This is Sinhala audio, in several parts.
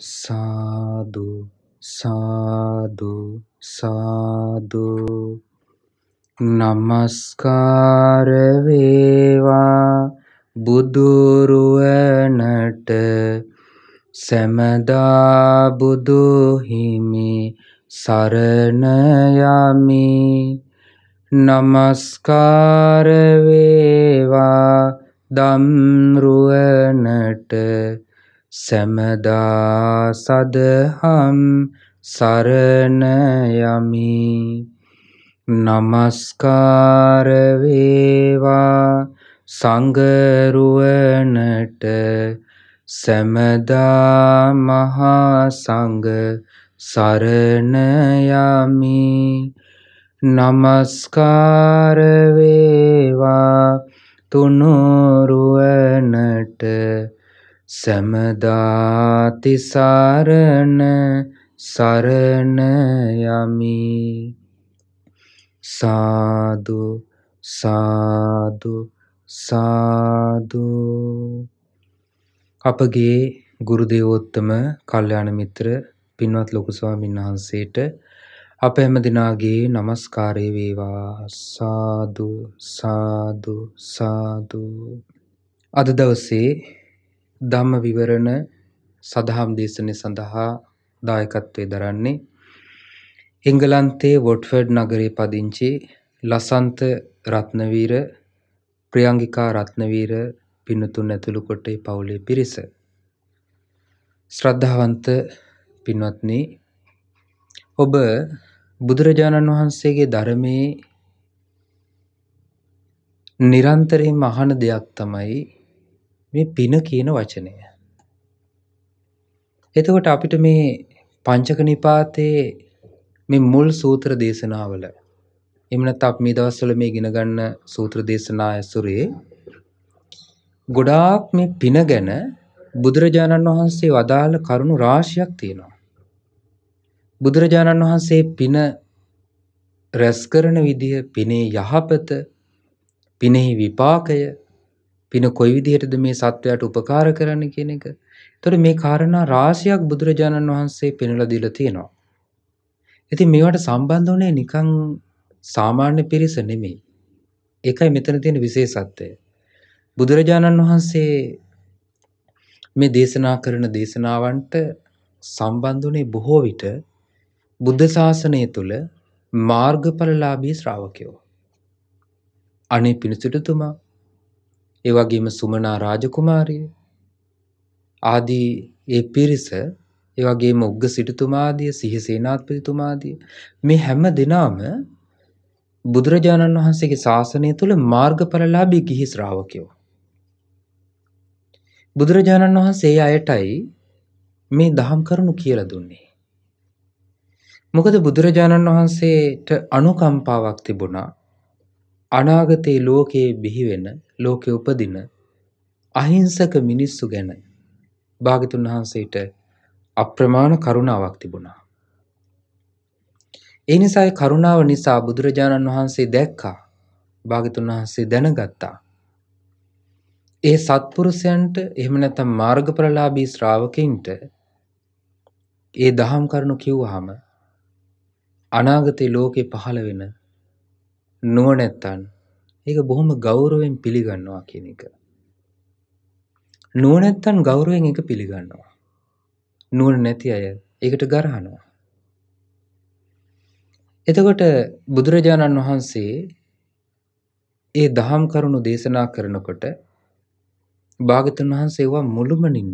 සාදු සාදු සාදු නමස්කාර වේවා බුදුරුවනට සැමදා බුදු හිමි සරණ යමි. නමස්කාර වේවා ධම්රුවනට සැමදා සදහම් සරණ යමි. නමස්කාර වේවා සංඝරුවනට සැමදා මහා සංඝ සරණ යමි. නමස්කාර වේවා තුනුරුවනට සැමදා තිසරණ සරණ යමි. සාදු සාදු සාදු. අපගේ ගුරු දේවෝත්තම කල්යාණ මිත්‍ර පින්වත් ලොකු ස්වාමීන් වහන්සේට අප හැම දිනාගේ නමස්කාරය වේවා. සාදු සාදු සාදු. අද දවසේ ධම්ම විවරණ සදහම් දේශනය සඳහා දායකත්වයේ දරන්නේ එංගලන්තයේ වොට්ෆර්ඩ් නගරයේ පදිංචි ලසන්ත රත්නවීර, ප්‍රියංගිකා රත්නවීර පින්තුන් ඇතුළු කොට පවුලේ පිරිස. ශ්‍රද්ධාවන්ත පින්වත්නි, ඔබ බුදුරජාණන් වහන්සේගේ ධර්මයේ නිරන්තරයෙන්ම අහන දෙයක් තමයි මේ පින කියන වචනය. එතකොට අපිට මේ පංචක නිපාතයේ මේ මුල් සූත්‍ර දේශනාවල, එහෙම නැත්නම් අපි මේ දවස්වල මේ ඉගෙන ගන්න සූත්‍ර දේශනා ඇසුරේ ගොඩාක් මේ පින ගැන බුදුරජාණන් වහන්සේ වදාළ කරුණු රාශියක් තියෙනවා. බුදුරජාණන් වහන්සේ පින රැස් කරන විදිය, පිනේ යහපත, පිනෙහි විපාකය, පින කොයි විදිහටද මේ සත්වයාට උපකාර කරන්න කියන එක. ඒතකොට මේ කාරණා රාශියක් බුදුරජාණන් වහන්සේ පෙන්වලා දීලා තියෙනවා. ඉතින් මේවට සම්බන්ධ වුණේ නිකන් සාමාන්‍ය පිරිස නෙමෙයි. ඒකයි මෙතන තියෙන විශේෂත්වය. බුදුරජාණන් වහන්සේ මේ දේශනා කරන දේශනාවන්ට සම්බන්ධ වුණේ බොහෝ විට බුද්ධ ශාසනය තුල මාර්ගඵලලාභී ශ්‍රාවකයෝ. අනේ පිණිසිටුතුමා, ඒ වගේම සුමනා රාජකුමාරිය ආදී ඒ පිරිස, ඒ වගේම උග්ග සිටුතුමා ආදී, සිහසේනාධිපතිතුමා ආදී මේ හැම දිනම බුදුරජාණන් වහන්සේගේ ශාසනය තුල මාර්ගඵලලාභී ගිහි ශ්‍රාවකයෝ. බුදුරජාණන් වහන්සේ අයටයි මේ දහම් කරුණු කියලා දුන්නේ. මොකද බුදුරජාණන් වහන්සේට අනුකම්පාවක් තිබුණා. අනාගතේ ලෝකයේ බිහි වෙන, ලෝකේ උපදින අහිංසක මිනිස්සු ගැන භාග්‍යතුන් වහන්සේට අප්‍රමාණ කරුණාවක් තිබුණා. ඒ නිසා ඒ කරුණාව නිසා බුදුරජාණන් වහන්සේ දැක්කා, භාග්‍යතුන් වහන්සේ දැනගත්තා, ඒ සත්පුරුෂයන්ට, එහෙම නැත්නම් මාර්ගඵලලාභී ශ්‍රාවකයන්ට ඒ දහම් කරුණු කිව්වහම අනාගතේ ලෝකේ පහළ වෙන නුවණැත්තන් ඒක බොහොම ගෞරවයෙන් පිළිගන්නවා කියන එක. නුවණැත්තන් ගෞරවයෙන් ඒක පිළිගන්නවා. නුවණ නැති අය ඒකට ගරහනවා. එතකොට බුදුරජාණන් වහන්සේ ඒ දහම් කරුණු දේශනා කරනකොට භාග්‍යතුන් වහන්සේ ඒවා මුළුමනින්ම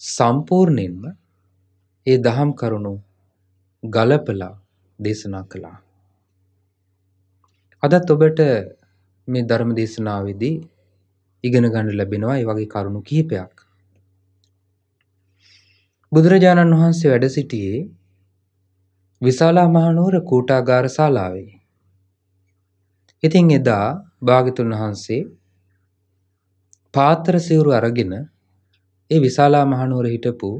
සම්පූර්ණයෙන්ම ඒ දහම් කරුණු ගලපලා දේශනා කළා. අදත් ඔබට මේ ධර්ම දේශනාවේදී ඉගෙන ගන්න ලැබෙනවා ඒ වගේ කරුණු කිහිපයක්. බුදුරජාණන් වහන්සේ වැඩ සිටියේ විශාලා මහනුවර කූටාගාර ශාලාවේ. ඉතින් එදා භාග්‍යතුන් වහන්සේ පාත්‍ර සිවුරු අරගෙන ඒ විශාලා මහනුවර හිටපු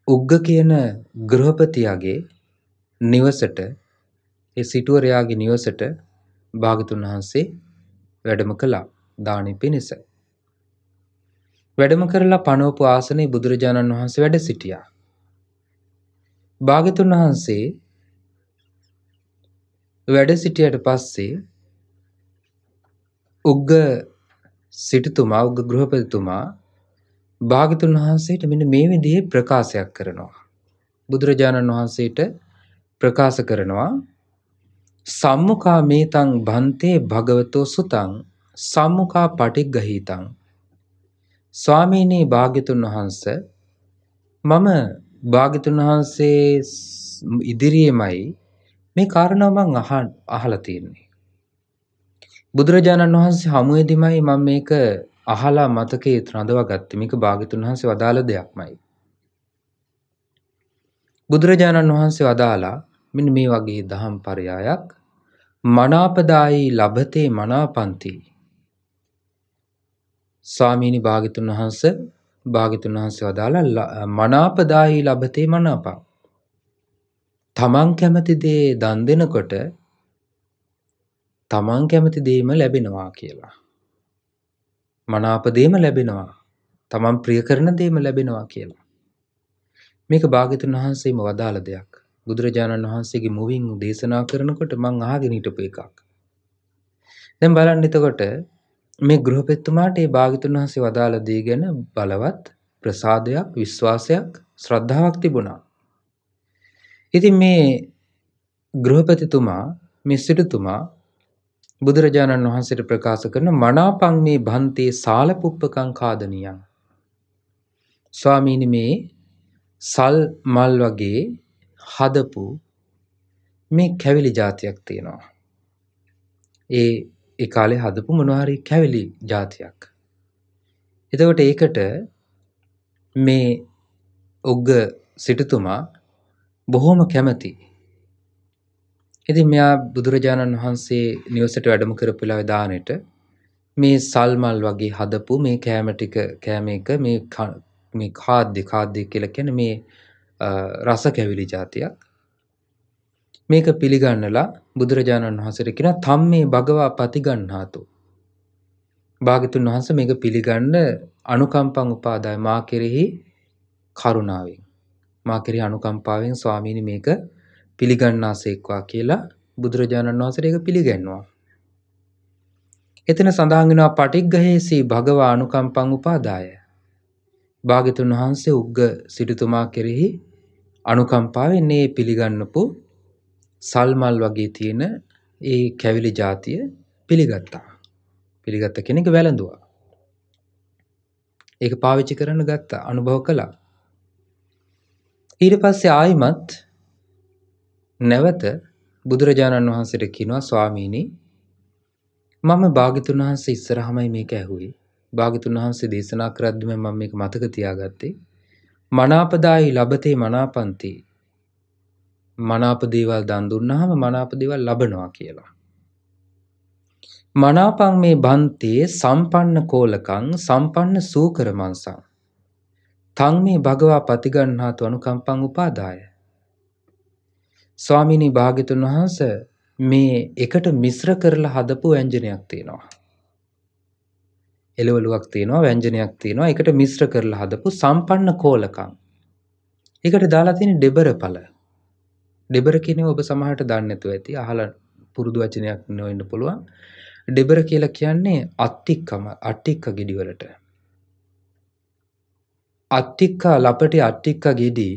උග්ග කියන ගෘහපතියාගේ නිවසට, ඒ සිටුවරයාගේ නිවසට භාග්‍යතුන් වහන්සේ වැඩම කළා දානෙ පිණිස. වැඩම කරලා පනවපු ආසනයේ බුදුරජාණන් වහන්සේ වැඩ සිටියා. භාග්‍යතුන් වහන්සේ වැඩ සිටියට පස්සේ උග්ග සිටුතුමා උග්ග ගෘහපතිතුමා භාග්‍යතුන් වහන්සේට මෙන්න මේ විදිහේ ප්‍රකාශයක් කරනවා. බුදුරජාණන් වහන්සේට ප්‍රකාශ කරනවා සම්මුඛා මේතං භන්තේ භගවතෝ සුතං සම්මුඛා පටිග්ගහීතං. ස්වාමීනි භාග්‍යතුන් වහන්සේ මම භාග්‍යතුන් වහන්සේ ඉදිරියේමයි මේ කාරණාව මං අහලා තියෙන්නේ. බුදුරජාණන් වහන්සේ හමුවේදීමයි මම මේක අහලා මතකයේ රඳවා ගත්තේ. මේක භාග්‍යතුන් වහන්සේ වදාළ දෙයක්මයි. බුදුරජාණන් වහන්සේ වදාලා මෙන්න මේ වගේ දහම් පරයයක් මනාපදායි ලබතේ මනාපන්ති. ස්වාමීනි භාග්‍යතුන් වහන්සේ වදාලා මනාපදායි ලබතේ මනාපං. තමන් කැමති දේ දන් දෙනකොට තමන් කැමති දේම ලැබෙනවා කියලා. මනාප දේම ලැබෙනවා. තමන් ප්‍රිය කරන දේම ලැබෙනවා කියලා. මේක භාග්‍යතුන් වහන්සේම වදාළ දෙයක්. බුදුරජාණන් වහන්සේගේ මුවින් දේශනා කරනකොට මං අහගෙන හිටපු එකක්. දැන් බලන්න එතකොට මේ ගෘහපතිතුමාට මේ භාග්‍යතුන් වහන්සේ වදාළ දේ ගැන බලවත් ප්‍රසාදයක්, විශ්වාසයක්, ශ්‍රද්ධාවක් තිබුණා. ඉතින් මේ ගෘහපතිතුමා, මේ සිටුතුමා බුදුරජාණන් වහන්සේට ප්‍රකාශ කරන මනාපං මේ භන්තේ සාලපුප්පකං කාදනියං. ස්වාමීනි මේ සල් මල් වගේ හදපු මේ කැවිලි జాතියක් තියෙනවා. ඒ කාලේ හදපු මොනවා හරි කැවිලි జాතියක්. එතකොට ඒකට මේ උග්ග සිටුතුමා බොහොම කැමති. ඉතින් මෙයා බුදුරජාණන් වහන්සේ නිවසට වැඩම කරපු වෙලාවේ දානෙට මේ සල් මල් වගේ හදපු මේ කෑම ටික කෑම එක මේ ખાද්‍ය කියලා කියන්නේ මේ රස කැවිලි జాතියක්. මේක පිළිගන්නලා බුදුරජාණන් වහන්සේට කියනවා තම්මේ භගවා පතිගන්හාතු. භාග්‍යතුන් වහන්සේ මේක පිළිගන්න අනුකම්පං උපාදාය මා කෙරෙහි කරුණාවෙන් මා කෙරෙහි අනුකම්පාවෙන් ස්වාමීනි මේක පිළිගන්නාසේක්වා කියලා බුදුරජාණන් වහන්සේට ඒක පිළිගන්නවා. එතන සඳහන් වෙනවා පටිග්ගහේසී භගවා අනුකම්පං උපාදාය. භාග්‍යතුන් වහන්සේ උග්ග සිටුතුමා කෙරෙහි අනුකම්පාවෙන් මේ පිළිගන්නපු සල්මල් වගේ තියෙන ඒ කැවිලි జాතිය පිළිගත්තා. පිළිගත්ත කෙනෙක් වැළඳුවා. ඒක පාවිච්චි කරන්න ගත්තා, අනුභව කළා. ඊට පස්සේ ආයිමත් නැවත බුදුරජාණන් වහන්සේට කියනවා ස්වාමීනි මම භාග්‍යතුන් වහන්සේ ඉස්සරහමයි මේක ඇහුවේ. භාග්‍යතුන් වහන්සේ දේශනා කරද්දිම මම මේක මතක තියාගත්තේ. මනාපදායි ලබතේ මනාපන්ති. මනාප දේවල් දන් දුන්නාම මනාප දේවල් ලබනවා කියලා. මනාපං මේ බන්තේ සම්පන්න කෝලකං සම්පන්න සූකර මංසං. තං මේ භගවා පතිගන්හාතු අනුකම්පං උපාදාය. ස්වාමීනි භාග්‍යතුන් වහන්සේ මේ එකට මිශ්‍ර කරලා හදපු ව්‍යංජනයක් තියෙනවා. එළවලුවක් තියෙනවා, ව්‍යංජනයක් තියෙනවා. ඒකට මිශ්‍ර කරලා හදපු සම්පන්න කෝලකං. ඒකට දාලා තියෙන ඩෙබරපල. ඩෙබර කියන්නේ ඔබ සමහරට දන්නේ නැතුව ඇති. අහලා පුරුදු වචනයක් නොවෙන්න පුළුවන්. ඩෙබර කියලා කියන්නේ අට්ටික්ක ගෙඩි වලට. ලපටි අට්ටික්ක ගෙඩි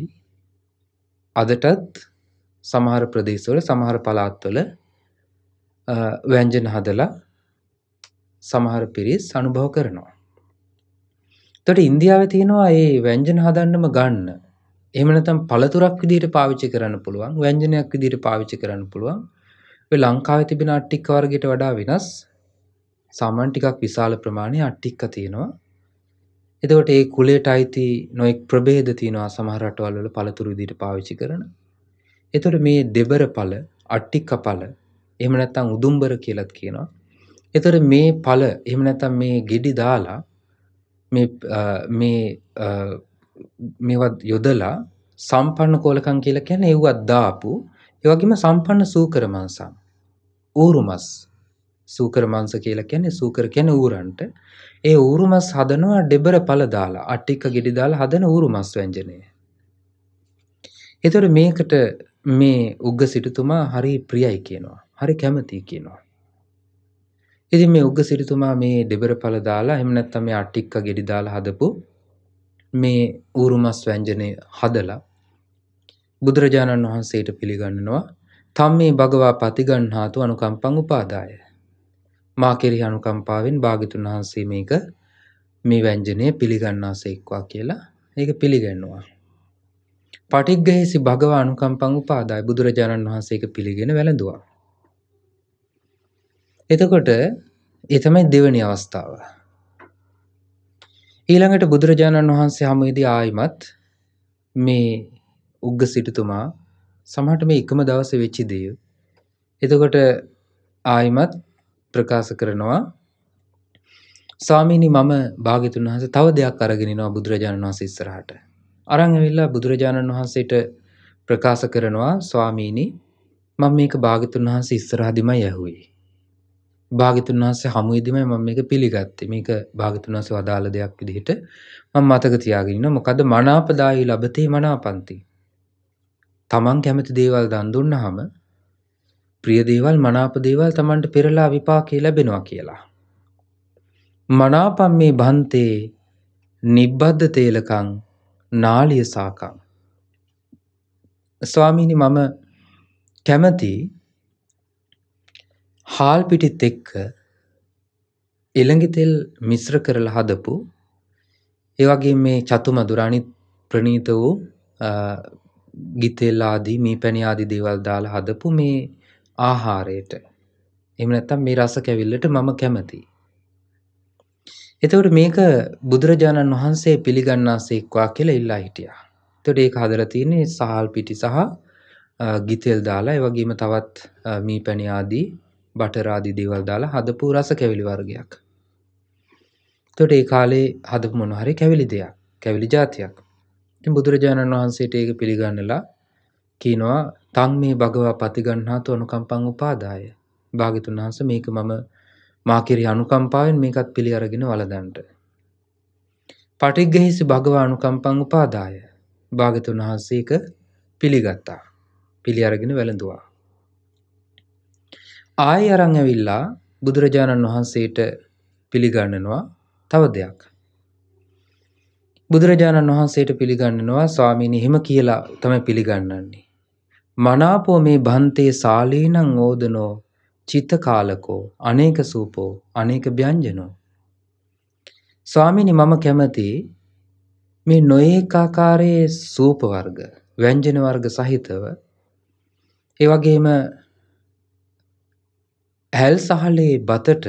අදටත් සමහර ප්‍රදේශවල සමහර පළාත්වල ව්‍යංජන හදලා සමහර පිරිස් අනුභව කරනවා. එතකොට ඉන්දියාවේ තියෙනවා මේ ව්‍යංජන හදන්නම ගන්න. එහෙම නැත්නම් පළතුරක් විදිහට පාවිච්චි කරන්න පුළුවන්, ව්‍යංජනයක් විදිහට පාවිච්චි කරන්න පුළුවන්. ඔය ලංකාවේ තිබෙන අට්ටික්ක වර්ගයට වඩා වෙනස්. සාමාන්‍ය ටිකක් විශාල ප්‍රමාණයේ අට්ටික්ක තියෙනවා. එතකොට ඒ කුලයට අයිති නොඑක් ප්‍රභේද තියෙනවා සමහර රටවල් වල පළතුරු විදිහට පාවිච්චි කරන. එතකොට මේ දෙබර ඵල, අට්ටික්ක ඵල, එහෙම නැත්නම් උදුම්බර කියලාත් කියනවා. එතකොට මේ ඵල, එහෙම නැත්නම් මේ ගෙඩි දාලා මේවත් යොදලා සම්පන්න කෝලකම් කියලා කියන්නේ ඒවත් දාපු, ඒ වගේම සම්පන්න සූකර මාංශම්, ඌරුමස්, සූකර මාංශ කියලා කියන්නේ සූකර කියන්නේ ඌරන්ට. ඒ ඌරු මස් හදනවා ඩෙබර පළ දාලා, අට්ටික්ක ගෙඩි දාලා හදන ඌරු මස් ව්‍යංජනය. එතකොට මේකට මේ උග්ග සිටුතුමා හරි ප්‍රියයි කියනවා. හරි කැමතියි කියනවා. ඉතින් මේ උග්ග සිටුතුමා මේ ඩෙබර පළ දාලා එහෙම නැත්නම් මේ අට්ටික්ක ගෙඩි දාලා හදපු මේ ඌරු මස් ව්‍යංජනය හදලා බුදුරජාණන් වහන්සේට පිළිගන්නනවා. තම්මේ භගවා පතිගණ්හාතු අනුකම්පං උපාදාය. මා කෙරෙහි අනුකම්පාවෙන් භාග්‍යතුන් වහන්සේ මේ ව්‍යංජනය පිළිගන්නාසේක්වා කියලා ඒක පිළිගන්නවා. පටිග්ගහේසි භගවා අනුකම්පං උපාදාය. බුදුරජාණන් වහන්සේ ඒක පිළිගෙන වැළඳුවා. එතකොට ඒ තමයි දෙවෙනි අවස්ථාව. ඊළඟට බුදුරජාණන් වහන්සේ හමුවේදී ආයිමත් මේ උග්ග සිටුතුමා සමහරට මේ එකම දවසේ වෙච්ච දේ. එතකොට ආයිමත් ප්‍රකාශ කරනවා ස්වාමීනි මම භාග්‍යතුන් වහන්සේ තව දෙයක් අරගෙන එනවා බුදුරජාණන් වහන්සේ ඉස්සරහට. අරන් ඇවිල්ලා බුදුරජාණන් වහන්සේට ප්‍රකාශ කරනවා ස්වාමීනි මම මේක භාග්‍යතුන් වහන්සේ ඉස්සරහදීමයි ඇහුවේ. භාග්‍යතුන් වහන්සේ හමුවේදීමයි මම මේක පිළිගත්තේ. මේක භාග්‍යතුන් වහන්සේ වදාළ දෙයක් විදිහට මම මතක තියාගෙන ඉන්නවා. මොකද මනාපදායි ලබතේ මනාපන්ති. තමන් කැමති දේවල් දන් දුන්නාම ප්‍රිය දේවල් මනාප දේවල් තමන්ට පෙරලා විපාකේ ලැබෙනවා කියලා. මනාපම් මේ බන්තේ නිබ්බද්ද තේලකං නාලිය සාකං. ස්වාමීනි මම කැමති හාල් පිටිත් එක්ක එළඟි තෙල් මිශ්‍ර කරලා හදපු ඒ වගේ මේ චතුමදුර අනිත් ප්‍රණීත වූ ගිතෙල් ආදී මේ පැණි ආදී දේවල් දාලා හදපු මේ ආහාරයට එහෙම නැත්නම් මේ රස කැවිල්ලට මම කැමතියි. එතකොට මේක බුදුරජාණන් වහන්සේ පිළිගන්නාසේක්වා කියලා ඉල්ලා හිටියා. එතකොට ඒක හදලා තියෙන්නේ සහල් පිටි සහ ගිතෙල් දාලා ඒ වගේම තවත් මී පැණි ආදී බටර් ආදී දේවල් දාලා හදපු රස කැවිලි වර්ගයක්. එතකොට ඒ කාලේ හදපු මොන හරි කැවිලි දෙයක්, කැවිලි జాතියක්. ඉතින් බුදුරජාණන් වහන්සේට ඒක පිළිගන්නලා කියනවා තං මේ භගවා පතිගණ්හාතු අනුකම්පං උපාදාය. භාග්‍යතුන් වහන්සේ මේක මම මා කෙරෙහි අනුකම්පාවෙන් මේකත් පිළි අරගෙන වළඳන්ට. පටිග්ගහේසි භගවා අනුකම්පං උපාදාය. භාග්‍යතුන් වහන්සේ ඒක පිළිගත්තා. පිළි අරගෙන වැළඳුවා. ආයෙ අරන් ඇවිල්ලා බුදුරජාණන් වහන්සේට පිළිගන්නනවා තව දෙයක්. බුදුරජාණන් වහන්සේට පිළිගන්නනවා ස්වාමීනි එහෙම කියලා තමයි පිළිගන්නන්නේ. මනාපෝ මේ බන්තේ සාලීනං ඕදනෝ චිත්ත කාලකෝ අනේක සූපෝ අනේක ව්‍යංජනෝ. ස්වාමීනි මම කැමති මේ නොඑක ආකාරයේ සූප වර්ග ව්‍යංජන වර්ග සහිතව ඒ වගේම ඇල් සහලේ බතට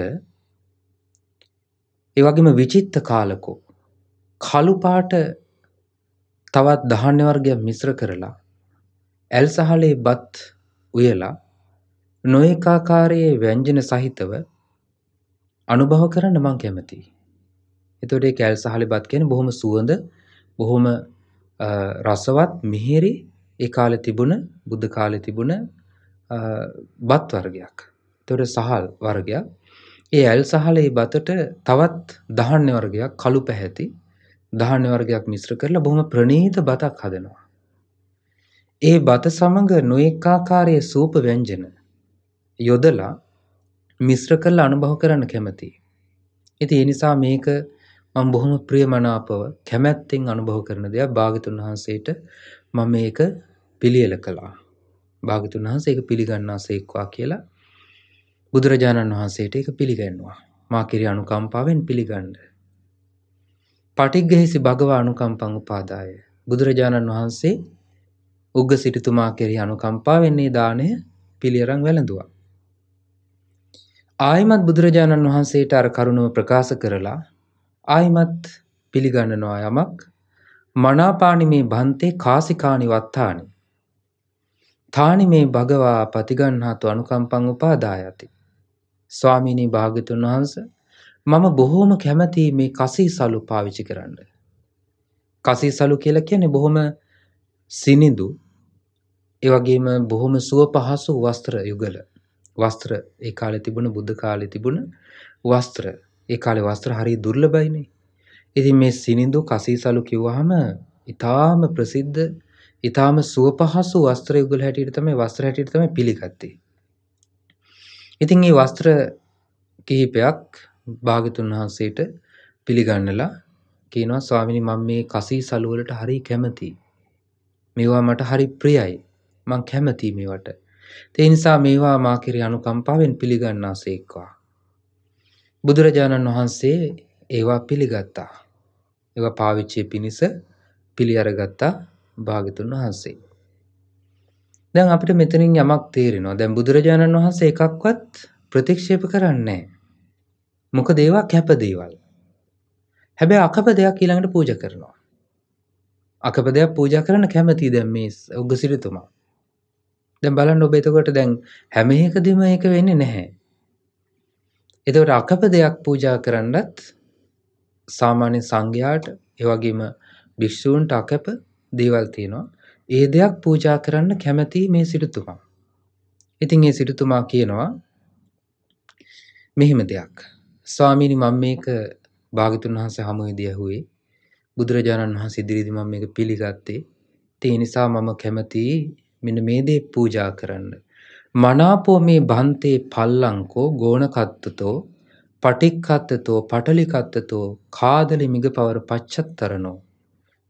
ඒ වගේම විචිත්ත කාලකෝ කළු පාට තවත් ධාන්‍ය වර්ගයක් මිශ්‍ර කරලා ඇල් සහලේ බත් උයලා නොඑක ආකාරයේ ව්‍යංජන සහිතව අනුභව කරන්න මම කැමතියි. එතකොට ඒ ඇල් සහලේ බත් කියන්නේ බොහොම සුවඳ, බොහොම රසවත්, මිහිරි ඒ කාලේ තිබුණ බුද්ධ කාලේ තිබුණ බත් වර්ගයක්. එතකොට සහල් වර්ගයක්. ඒ ඇල් සහලේ බතට තවත් ධාන්‍ය වර්ගයක් කළු පැහැති ධාන්‍ය වර්ගයක් මිශ්‍ර කරලා බොහොම ප්‍රණීත බතක් හදනවා. ඒ බත සමග නොඑක ආකාරයේ සූප ව්‍යංජන යොදලා මිශ්‍ර කරලා අනුභව කරන්න කැමතියි. ඉතින් ඒ නිසා මේක මම බොහොම ප්‍රියමනාපව කැමැත්තෙන් අනුභව කරන දෙයක්. භාග්‍යතුන් වහන්සේට මම මේක පිළියෙල කළා. භාග්‍යතුන් වහන්සේ ඒක පිළිගන්නාසේක්වා කියලා බුදුරජාණන් වහන්සේට ඒක පිළිගන්නවා. මා කෙරෙහි අනුකම්පාවෙන් පිළිගන්න. පටිග්ගහේසි භගවා අනුකම්පං උපාදාය. බුදුරජාණන් වහන්සේ උග්ග සිටුතුමා කෙරෙහි අනුකම්පාවෙන් මේ දාණය පිළිඅරන් වැළඳුවා. ආයිමත් බුදුරජාණන් වහන්සේට අර කරුණව ප්‍රකාශ කරලා ආයිමත් පිළිගන්නනවා යමක් මනාපානි මේ බන්තේ කාසිකානි වත්තානි තානි මේ භගවා පතිගණ්හාතු අනුකම්පං උපාදායති. ස්වාමීනි භාග්‍යතුන් වහන්සේ මම බොහෝම කැමතියි මේ කසීසලු පාවිච්චි කරන්න. කසීසලු කියලා කියන්නේ බොහොම සිනිඳු ඒ වගේම බොහොම සුව පහසු වස්ත්‍ර යුගල වස්ත්‍ර ඒ කාලේ තිබුණ බුද්ධ කාලේ තිබුණ වස්ත්‍ර. ඒ කාලේ වස්ත්‍ර හරිය දුර්ලභයිනේ. ඉතින් මේ සිනිඳු කසීසලු කිව්වහම ඊටාම ප්‍රසිද්ධ ඊටාම සුවපහසු වස්ත්‍ර යුගල හැටියට තමයි පිළිගත්තේ. ඉතින් මේ වස්ත්‍ර කිහිපයක් භාග්‍යතුන් වහන්සේට පිළිගන්නලා කියනවා ස්වාමීනි මම මේ කසීසලු වලට හරි කැමතියි. මේවා මට හරි ප්‍රියයි. මං කැමතියි මේවට. ඒ නිසා මේවා මා කෙරෙහි අනුකම්පාවෙන් පිළිගන්නාසේක්වා. බුදුරජාණන් වහන්සේ ඒවා පිළිගත්තා. ඒවා පාවිච්චි පිණිස පිළි අරගත්තා භාග්‍යතුන් වහන්සේ. දැන් අපිට මෙතනින් යමක් තේරෙනවා. දැන් බුදුරජාණන් වහන්සේ එකක්වත් ප්‍රතික්ෂේප කරන්නේ නැහැ. මොකද ඒවා කැප දේවල්. හැබැයි අකප දෙයක් ඊළඟට පූජා කරනවා. අකප දෙයක් පූජා කරන්න කැමතියි දැන් මේ උගසිරිතුමා. දැන් බලන්න ඔබ එතකොට දැන් හැම එකදීම ඒක වෙන්නේ නැහැ. එතකොට අකප දෙයක් පූජා කරන්නත් සාමාන්‍ය සංඝයාට ඒ වගේම භික්ෂූන්ට අකප දේවල් තියෙනවා. ඒ දෙයක් පූජා කරන්න කැමති මේ සිටුතුමා. ඉතින් මේ සිටුතුමා කියනවා මෙහෙම දෙයක්. ස්වාමීනි මම මේක භාග්‍යතුන් වහන්සේ හමුවේදී ඇහුවේ. බුදුරජාණන් වහන්සේ ඉදිරියේදී මම මේක පිළිගත්තේ. ඒ නිසා මම කැමතියි මෙන්න මේ දේ පූජා කරන්න. මනාපෝ මේ බන්තේ පල්ලංකෝ ගෝණකත්තතෝ පටික්කත්තතෝ පටලිකත්තතෝ කාදලි මිගපවර පච්චත්තරනෝ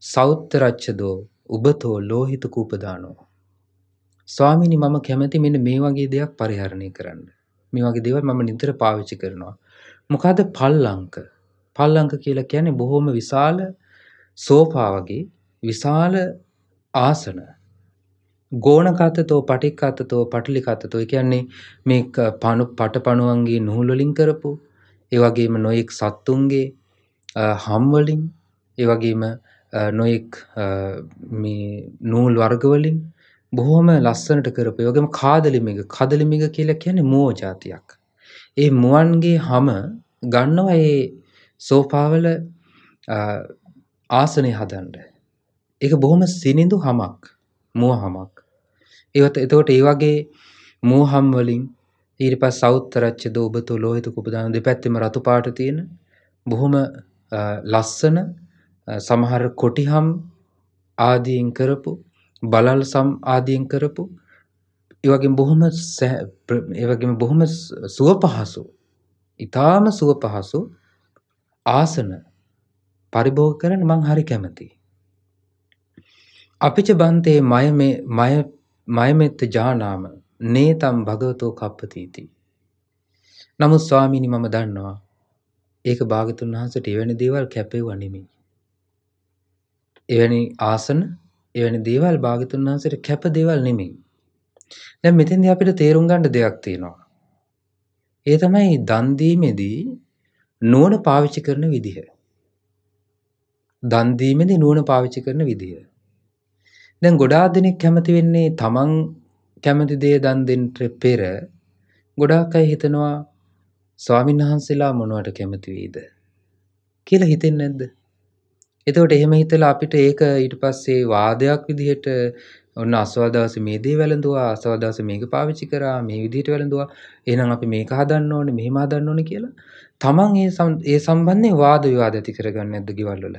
සෞත්තරච්ඡදෝ උබතෝ ලෝහිත කූපදානෝ. ස්වාමීනි මම කැමති මෙන්න මේ වගේ දෙයක් පරිහරණය කරන්න. මේ වගේ දේවල් මම නිතර පාවිච්චි කරනවා. මොකද පල්ලංක. පල්ලංක කියලා කියන්නේ බොහොම විශාල සෝෆා වගේ විශාල ආසන. ගෝණකත්තතෝ පටික්කත්තතෝ පටලිකත්තතෝ ඒ කියන්නේ මේ පටපණුවන්ගේ නූල් වලින් කරපු ඒ වගේම නොයෙක් සත්තුන්ගේ හම් වලින් ඒ වගේම නොයෙක් මේ නූල් වර්ග වලින් බොහොම ලස්සනට කරපු ඒ වගේම කදලිමිග කියලා කියන්නේ මුව జాතියක්. ඒ මුවන්ගේ හැම ගන්නවා ඒ සෝෆාවල ආසනේ හදන්න. ඒක බොහොම සිනිඳු හැමක්. මුව හැමක්. එතකොට ඒ වගේ මුව හැම් වලින් ඊට පස්සේ සෞත්තරච්ඡද ඔබතෝ ලෝහිත කුපදාන දෙපැත්තෙම රතු පාට තියෙන බොහොම ලස්සන සමහර කොටිහම් ආදීන් කරපු බලල් සම් ආදීන් කරපු ඒ වගේම බොහොම සුවපහසු ඊටාම සුවපහසු ආසන පරිභෝග කරන්න මං හරි කැමතියි. අපිච බන්තේ මයමෙත්ත ජානාම නේතම් භගවතෝ කප්පතිති. නමුත් ස්වාමීනි මම දන්නවා ඒක භාග්‍යතුන් වහන්සේට එවැනි දේවල් කැපෙවුවා නෙමෙයි. එවැනි ආසන එවැනි දේවල් භාග්‍යතුන් වහන්සේට කැප දේවල් නෙමෙයි. දැන් මෙතෙන්දී අපිට තේරුම් ගන්න දෙයක් තියෙනවා. ඒ තමයි දන් දීමේදී නුවණ පාවිච්චි කරන විදිහ. දන් දීමේදී නුවණ පාවිච්චි කරන විදිහ. දැන් ගොඩාක් දෙනෙක් කැමති වෙන්නේ තමන් කැමති දේ දන් දෙන්න පෙර ගොඩාක් අය හිතනවා ස්වාමීන් වහන්සේලා මොනවට කැමති වෙයිද කියලා හිතෙන්නේ නැද්ද? එතකොට එහෙම හිතලා අපිට ඒක ඊට පස්සේ වාදයක් විදිහට ඔන්න අස්වදාසේ මේ දේ වැළඳුවා අස්වදාසේ මේක පාවිච්චි කරා මේ විදිහට වැළඳුවා එහෙනම් අපි මේක හදන්න ඕනේ මෙහෙම හදන්න ඕනේ කියලා තමන් ඒ සම්බන්ධයෙන් වාද විවාද ඇති කරගන්නේ නැද්ද ගෙවල් වල?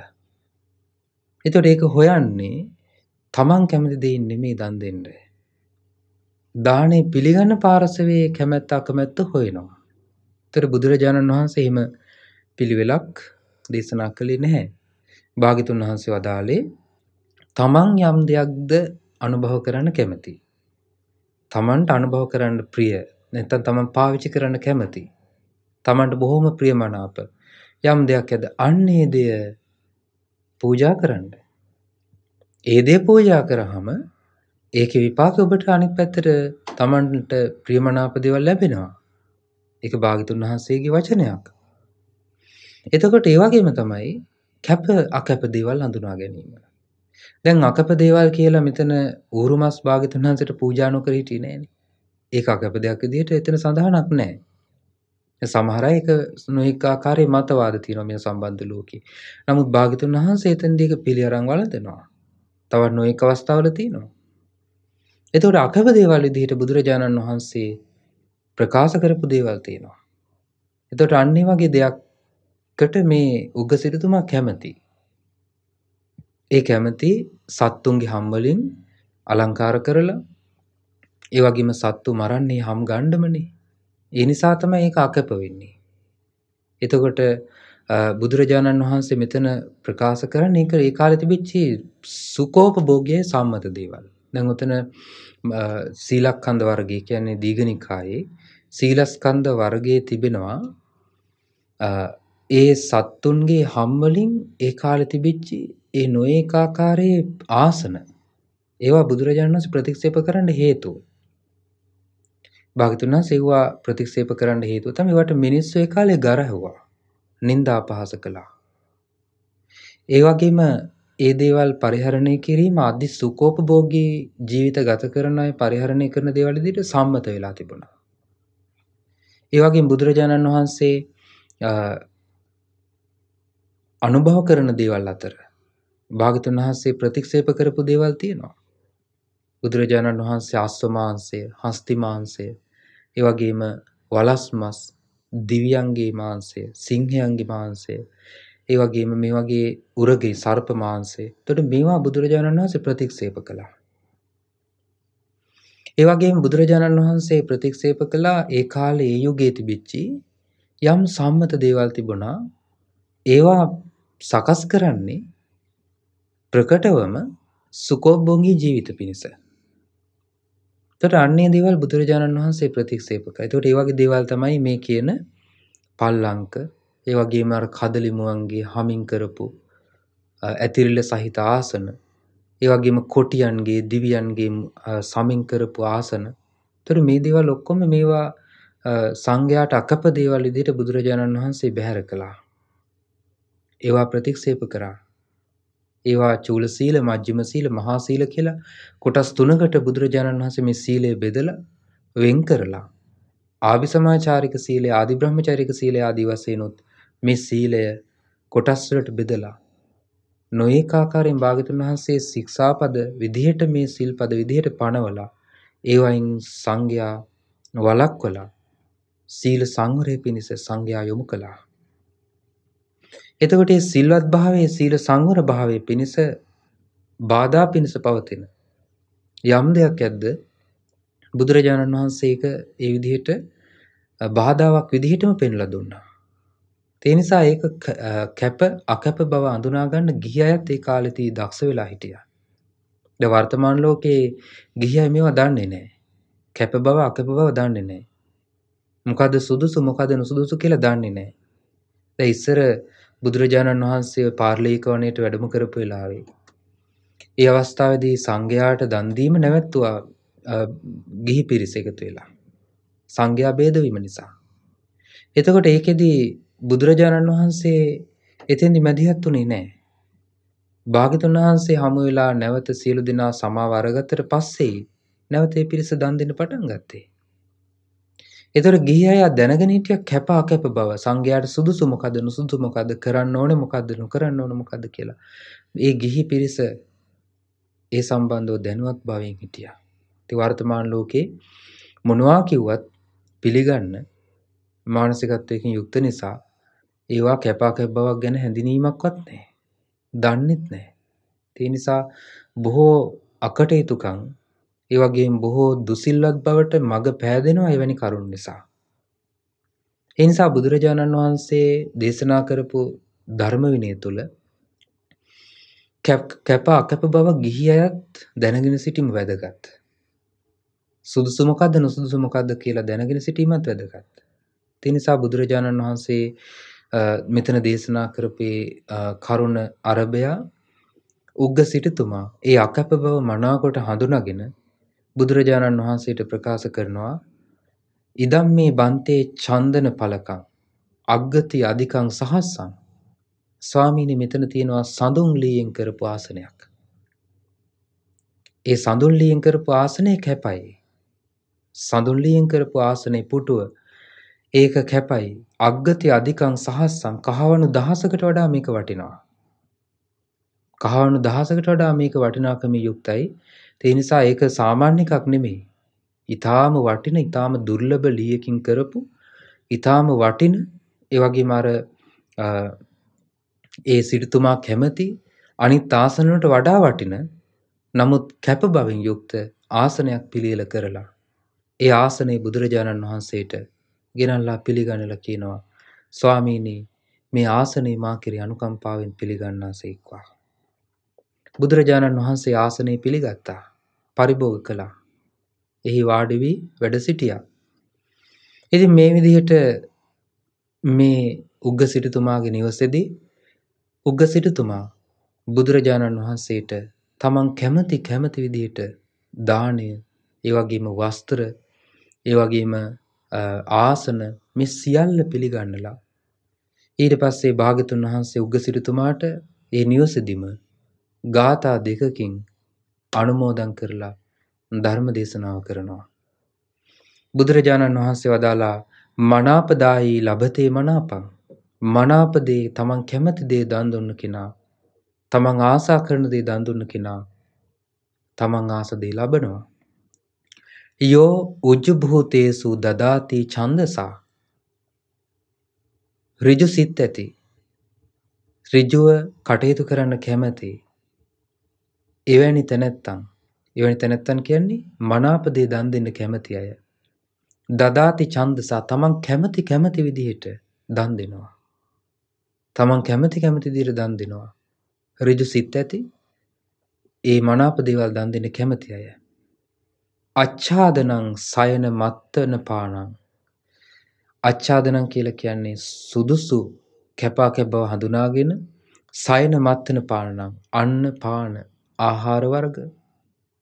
එතකොට ඒක හොයන්නේ තමන් කැමති දෙයින් නෙමෙයි දන් දෙන්නේ. දානේ පිළිගන්න පාර්ශවයේ කැමැත්ත අකමැත්ත හොයනවා. ඒතර බුදුරජාණන් වහන්සේ එහෙම පිළිවෙලක් දේශනා කළේ නැහැ. භාග්‍යතුන් වහන්සේ වදාළේ තමන් යම් දෙයක්ද අනුභව කරන්න කැමති. තමන්ට අනුභව කරන්න ප්‍රිය නැත්නම් තමන් පාවිච්චි කරන්න කැමති. තමන්ට බොහොම ප්‍රියමනාප යම් දෙයක් ඇද අන්නේ දෙය පූජා කරන්න. ඒ දේ පූජා කරාම ඒකේ විපාක ඔබට අනිත් පැත්තට තමන්ට ප්‍රියමනාප දේවල් ලැබෙනවා. ඒක භාග්‍යතුන් වහන්සේගේ වචනයක්. එතකොට ඒ වගේම තමයි කැප අකැප දේවල් හඳුනා ගැනීම. දැන් අකැප දේවල් කියලා මෙතන ඌරුමස් භාග්‍යතුන් වහන්සේට පූජා නොකර හිටියේ නෑනේ. ඒක අකැප දෙයක් විදිහට එතන සඳහනක් නෑ. සමහර අය ඒක නොඑක ආකාරයේ මතවාද තියෙනවා මේ සම්බන්ධ ලෝකේ. නමුත් භාග්‍යතුන් වහන්සේ එතනදී ඒක පිළි අරන් වළඳනවා. තවත් නොඑක අවස්ථාවල තියෙනවා. එතකොට අකැප දේවල් විදිහට බුදුරජාණන් වහන්සේ ප්‍රකාශ කරපු දේවල් තියෙනවා. එතකොට අන්න ඒ වගේ දෙයක්කට මේ උග්ග සිටුතුමා කැමති. ඒ කැමති සත්තුන්ගේ හම් වලින් අලංකාර කරලා ඒ වගේම සත්තු මරන්නේ හම් ගන්නමනේ. ඒ නිසා තමයි ඒක අකැප වෙන්නේ. එතකොට බුදුරජාණන් වහන්සේ මෙතන ප්‍රකාශ කරන්නේ ඒක ඒ කාලේ තිබිච්ච සුඛෝපභෝගයේ සම්මත දේවල්. දැන් උතන සීලස්කන්ධ වර්ගය කියන්නේ දීඝනිකායේ සීලස්කන්ධ වර්ගයේ තිබෙනවා ඒ සත්තුන්ගේ හම් වලින් ඒ කාලේ තිබිච්ච ඒ නොඒක ආකාරයේ ආසන ඒවා බුදුරජාණන් වහන්සේ ප්‍රතික්ෂේප කරන්න හේතුව. භාග්‍යවතුන් වහන්සේ ඒවා ප්‍රතික්ෂේප කරන්න හේතුව තමයි ඒවට මිනිස්සු ඒ කාලේ ගරහුවා. නින්දා අපහාස කළා. ඒ වගේම ඒ දේවල් පරිහරණය කිරීම අධි සුඛෝපභෝගී ජීවිත ගත කරන අය පරිහරණය කරන දේවල් විදිහට සම්මත වෙලා තිබුණා. ඒ වගේම බුදුරජාණන් වහන්සේ අනුභව කරන දේවල් අතර භාග්‍යවතුන් වහන්සේ ප්‍රතික්ෂේප කරපු දේවල් තියෙනවා. බුදුරජාණන් වහන්සේ අශ්ව මාංශය, හස්ති මාංශය, ඒ වගේම වලස් මස්, දිව්‍යයන්ගේ මාංශය, සිංහයන්ගේ මාංශය, ඒ වගේම මේ වගේ උරගේ සර්ප මාංශය. එතකොට මේවා බුදුරජාණන් වහන්සේ ප්‍රතික්ෂේප කළා. ඒ වගේම බුදුරජාණන් වහන්සේ ප්‍රතික්ෂේප කළා ඒ කාලේ ඒ යුගයේ තිබිච්ච යම් සම්මත දේවල් තිබුණා. ඒවා සකස් කරන්නේ ප්‍රකටවම සුඛෝපභෝගී ජීවිත පිණිස. එතකොට අන්නේ දේවල් බුදුරජාණන් වහන්සේ ප්‍රතික්ෂේප කළා. එතකොට ඒ වගේ දේවල් තමයි මේ කියන පල්ලංක, ඒ වගේම අර කදලි මුවන්ගේ හමින් කරපු ඇතිරිල්ල සහිත ආසන, ඒ වගේම කොටියන්ගේ දිවියන්ගේ සමින් කරපු ආසන. එතකොට මේ දේවල් ඔක්කොම මේවා සංඝයාට අකප දේවල් විදිහට බුදුරජාණන් වහන්සේ බැහැර කළා. ඒවා ප්‍රතික්ෂේප කරා. ඒවා චූල සීල, මජ්ක්‍ධිම සීල, මහා සීල කියලා කොටස් තුනකට බුදුරජාණන් වහන්සේ මේ සීලය බෙදලා වෙන් කරලා ආභිසමාචාරික සීලය, ආදි බ්‍රහ්මචාරික සීලය ආදී වශයෙන්ුත් මේ සීලය කොටස් වලට බෙදලා නොඑක ආකාරයෙන් භාග්‍යවතුන් වහන්සේ ශික්ෂාපද විදිහට මේ සිල්පද විදිහට පනවලා ඒවයින් සංඝයා වළක්වලා සීල සංවරය පිණිස සංඝයා යොමු කළා. එතකොට මේ සිල්වත් භාවයේ සීල සංවර භාවයේ පිණිස බාධා පිණිස පවතින යම් දෙයක් ඇද්ද බුදුරජාණන් වහන්සේ ඒක ඒ විදිහට බාධාවක් විදිහටම පෙන්ලා දුන්නා. ඒ නිසා ඒක කැප අකැප බව අඳුනා ගන්න ගිහි අයත් ඒ කාලෙදී දක්ෂ වෙලා හිටියා. දැන් වර්තමාන ලෝකේ ගිහි අය මේවා දන්නේ නැහැ. කැප බව අකැප බව දන්නේ නැහැ. මොකද්ද සුදුසු මොකද්ද නුසුදුසු කියලා දන්නේ නැහැ. දැන් ඉස්සර බුදුරජාණන් වහන්සේ පාර්ලීක වණයට වැඩම කරපු වෙලාවේ ඒ අවස්ථාවේදී සංඝයාට දන් දීම නැවැත්තුවා ගිහි පිරිස එකතු වෙලා. සංඝයා ભેද වීම නිසා. එතකොට ඒකෙදී බුදුරජාණන් වහන්සේ එතෙන්දි මැදිහත් වුණේ නැහැ. භාග්‍යවතුන් වහන්සේ හමු වෙලා නැවත සියලු දෙනා සමාව අරගත්තට පස්සේ නැවත ඒ පිරිස දන් දෙන්න පටන් ගත්තේ. ඒතර ගිහි අය දැනගෙන හිටිය කැප අකැප බව සංඝයාට සුදුසු මොකද්ද නුසුදුසු මොකද්ද කරන්න ඕනේ මොකද්ද නොකරන්න ඕනේ මොකද්ද කියලා. ඒ ගිහි පිරිස ඒ සම්බන්ධව දැනුවත් භාවයෙන් හිටියා. ඉතින් වර්තමාන ලෝකේ මොනවා කිව්වත් පිළිගන්න මානසිකත්වයකින් යුක්ත නිසා ඒවා කැප අකැප බවක් ගැන හැඳිනීමක්වත් නැහැ. දන්නෙත් නැහැ. ඒ නිසා බොහෝ අකටයුතුකම් ඒ වගේම බොහෝ දුසිල්වත් බවට මඟ පෑදෙනවා එවැනි කරුණු නිසා. ඒ නිසා බුදුරජාණන් වහන්සේ දේශනා කරපු ධර්ම විනය තුල කැප අකැප බව ගිහි අයත් දැනගෙන සිටීම වැදගත්. සුදුසු මොකද්ද නුසුදුසු මොකද්ද කියලා දැනගෙන සිටීමත් වැදගත්. ඒ නිසා බුදුරජාණන් වහන්සේ මෙතන දේශනා කරපේ කරුණ අරබයා උග්ග සිටුතුමා ඒ අකැප බව මනාකොට හඳුනාගෙන බුදුරජාණන් වහන්සේට ප්‍රකාශ කරනවා ඉදම් මේ බන්තේ චන්දන පලකං අග්ගති අධිකං සහස්සං. ස්වාමීනි මෙතන තියෙනවා සඳුන් ලීයෙන් කරපු ආසනයක්. ඒ සඳුන් ලීයෙන් කරපු ආසනය කැපයි. සඳුන් ලීයෙන් කරපු ආසනේ පුටුව ඒක කැපයි. අග්ගති අධිකං සහස්සං කහවණු 1000කට වඩා මේක වටිනවා. කහවණු 1000කට වඩා මේක වටිනාකමින් යුක්තයි. ඒ නිසා ඒක සාමාන්‍ය එකක් නෙමෙයි. ඊටාම වටින, ඊටාම දුර්ලභ ලීයකින් කරපු, ඊටාම වටින, ඒ වගේම අර ඒ සිටුතුමා කැමති අනිත් ආසන වලට වඩා වටින, නමුත් කැප බවින් යුක්ත ආසනයක් පිළියෙල කරලා ඒ ආසනේ බුදුරජාණන් වහන්සේට ගෙනල්ලා පිළිගන්නලා කියනවා, ස්වාමීනි මේ ආසනේ මා කෙරෙහි අනුකම්පාවෙන් පිළිගන්නාසේක්වා. බුදුරජාණන් වහන්සේ ආසනේ පිළිගත්තා, පරිභෝග කළා. එහි වාඩි වී වැඩ සිටියා. ඉතින් මේ විදිහට මේ උග්ග සිටුතුමාගේ නිවසේදී උග්ග සිටුතුමා බුදුරජාණන් වහන්සේට තමන් කැමති විදිහට දානය, ඒ වගේම වස්ත්‍ර, ඒ වගේම ආසන මේ සියල්ල පිළිගන්නලා ඊට පස්සේ භාග්‍යතුන් වහන්සේ උග්ග සිටුතුමාට ඒ නිවසේදීම ගාථා 2කින් අනුමෝදන් කරලා ධර්ම දේශනාව කරනවා. බුදුරජාණන් වහන්සේ වදාලා මනාපදායි ලබතේ මනාපං. මනාප දේ, තමන් කැමති දේ දන් දුන්න කෙනා, තමන් ආසා කරන දේ දන් දුන්න කෙනා තමන් ආස දේ ලබනවා. යෝ උජ්ජභූතේසු දදාති ඡන්දසා. ඍජු සිත් ඇති, ඍජුව කටයුතු කරන්න කැමති එවැනි තැනැත්තන් කියන්නේ මනාප දේ දන් දෙන්න කැමති අය. දදාති ඡන්දසා, තමන් කැමති විදිහට දන් දෙනවා. තමන් කැමති විදිහට දන් දෙනවා. ඍජු සිත් ඇති, ඒ මනාප දේවල් දන් දෙන්න කැමති අය. අච්ඡාදනං සයන මත්තන පානං. අච්ඡාදනං කියලා කියන්නේ සුදුසු කැපා බව හඳුනාගෙන සයන මත්තන පානං, අන්න පාන, ආහාර වර්ග,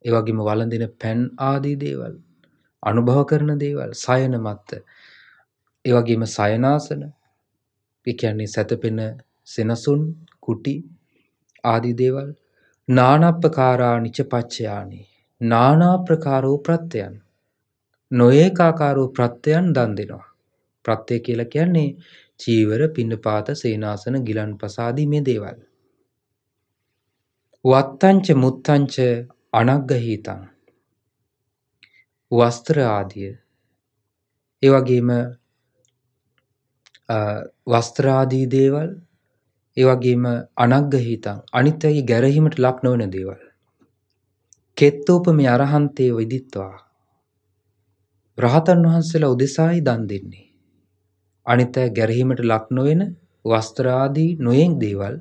ඒ වගේම වළඳින පැන් ආදී දේවල්, අනුභව කරන දේවල්, සයන මත්ත, ඒ වගේම සයනාසන, ඒ කියන්නේ සැතපෙන සෙනසුන්, කුටි ආදී දේවල්, නානප්පකාරා නිචපච්චයානි, නානා ප්‍රකාරෝ ප්‍රත්‍යයන්, නොඒකාකාරෝ ප්‍රත්‍යයන් දන් දෙනවා. ප්‍රත්‍ය කියලා කියන්නේ චීවර, පිණ්ඩපාත, සේනාසන, ගිලන්පස ආදී මේ දේවල්. වත්තංච මුත්තංච අනග්ගහීතං. වස්ත්‍ර ආදිය, ඒ වගේම වස්ත්‍ර ආදී දේවල්, ඒ වගේම අනග්ගහීතං, අනිත් අයගේ ගැරහීමට ලක් නොවන දේවල්. කෙත්තෝපමේ අරහන්තේ විදිත්වා. රහතන් වහන්සේලා උදෙසායි දන් දෙන්නේ. අනිත් අය ගැරහීමට ලක් නොවන වස්ත්‍ර ආදී නොයෙක් දේවල්.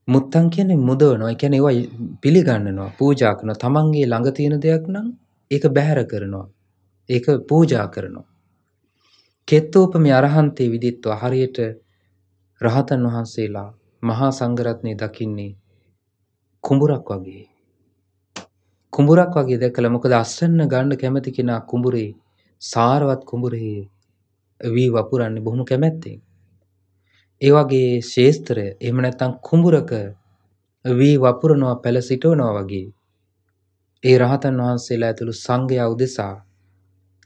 මුත්තන් කියන්නේ මුදවනවා. ඒ කියන්නේ ඒවා පිළිගන්නනවා, පූජා කරනවා. තමන්ගේ ළඟ තියෙන දෙයක් නම් ඒක බැහැර කරනවා, ඒක පූජා කරනවා. කෙත්තෝපමේ අරහන්තේ විදිත්වා. හරියට රහතන් වහන්සේලා මහා සංඝරත්නය දකින්නේ කුඹුරක් වගේ. කුඹුරක් වගේ දැකලා, මොකද අස්සන්න ගන්න කැමති කෙනා කුඹුරේ, සාරවත් කුඹුරේ වී වපුරන්නේ බොහොම කැමැත්තෙන්. ඒ වගේ ශේස්ත්‍රය, එහෙම නැත්නම් කුඹුරක වී වපුරනවා, පැල සිටවනවා වගේ ඒ රහතන් වහන්සේලා ඇතුළු සංඝයා උදෙසා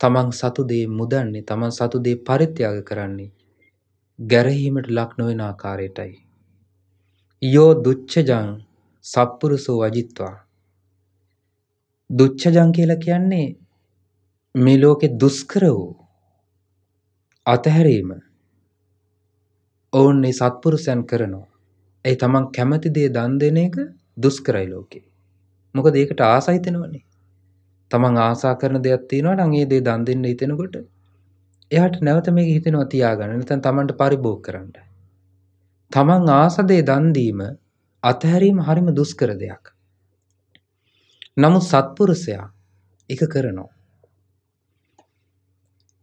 තමන් සතු දේ මුදන්නේ, තමන් සතු දේ පරිත්‍යාග කරන්නේ ගැරහීමට ලක් නොවන ආකාරයටයි. යෝ දුච්චජං සප්පුරුසෝ වජිත්වා. දුච්චජං කියලා කියන්නේ මේ ලෝකේ දුෂ්කර වූ අතහැරීම ඔවුන් මේ සත්පුරුෂයන් කරනවා. ඒ තමන් කැමති දේ දන් දෙන එක දුෂ්කරයි ලෝකේ. මොකද ඒකට ආසයි හිතෙනවනේ. තමන් ආසා කරන දෙයක් තියෙනවා නම් ඒ දේ දන් දෙන්න හිතෙනකොට එයාට නැවත මේක හිතෙනවා තියාගන්න. නැත්නම් තමන්ට පරිභෝග කරන්න. තමන් ආස දේ දන් දීම, අතහැරීම හරිම දුෂ්කර දෙයක්. නමුත් සත්පුරුෂයා ඒක කරනවා.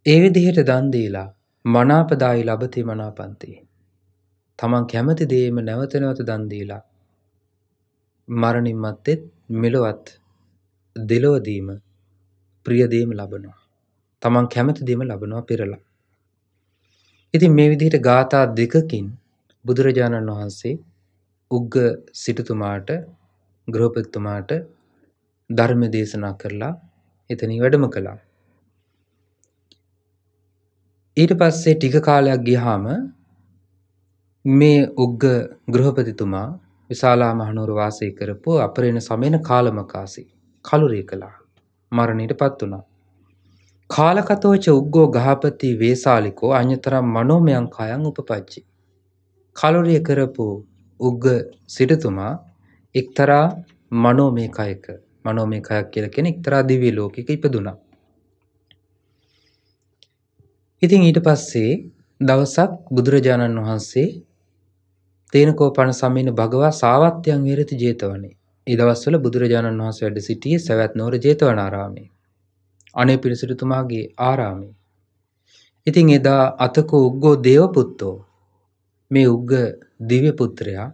ඒ විදිහට දන් දීලා මනාපදායි ලබති මනාපන්ති. තමන් කැමති දේම නැවත නැවත දන් දීලා මරණින් මත්තේ මෙලොවත් දෙලොවදීම ප්‍රිය දේම ලබනවා. තමන් කැමති දේම ලබනවා පෙරලා. ඉතින් මේ විදිහට ගාථා 2කින් බුදුරජාණන් වහන්සේ උග්ග සිටුතුමාට, ගෘහපතිතුමාට ධර්ම දේශනා කරලා එතනින් වැඩම කළා. ඊට පස්සේ ටික කාලයක් ගියාම මේ උග්ග ගෘහපතිතුමා විශාලා මහනුවර වාසය කරපු අපරේණ සමයන කාලමකාසී කලුරිය කළා. මරණයටපත් වුණා. කාලකතෝච උග්ගෝ ගහපති වේසාලිකෝ අඤ්‍යතරම් මනෝමයං කයං උපපජ්ජි. කලුරිය කරපු උග්ග සිටුතුමා එක්තරා මනෝමය කයක, මනෝමය කයක් කියලා කියන එක්තරා දිව්‍ය ලෝකයක ඉපදුනා. ඉතින් ඊට පස්සේ දවසක් බුදුරජාණන් වහන්සේ තේනකෝපන සමීන භගවා සාවත්‍යයන් විරති ජේතවනේ. ඒ දවස්වල බුදුරජාණන් වහන්සේ වැඩ සිටියේ සවැත් නුවර ජේතවනාරාමයේ. අනේ පිරිසිදුතුමාගේ ආරාමයේ. ඉතින් එදා අතකෝ උග්ගෝ දේවපුත්තෝ, මේ උග්ග දිව්‍ය පුත්‍රයා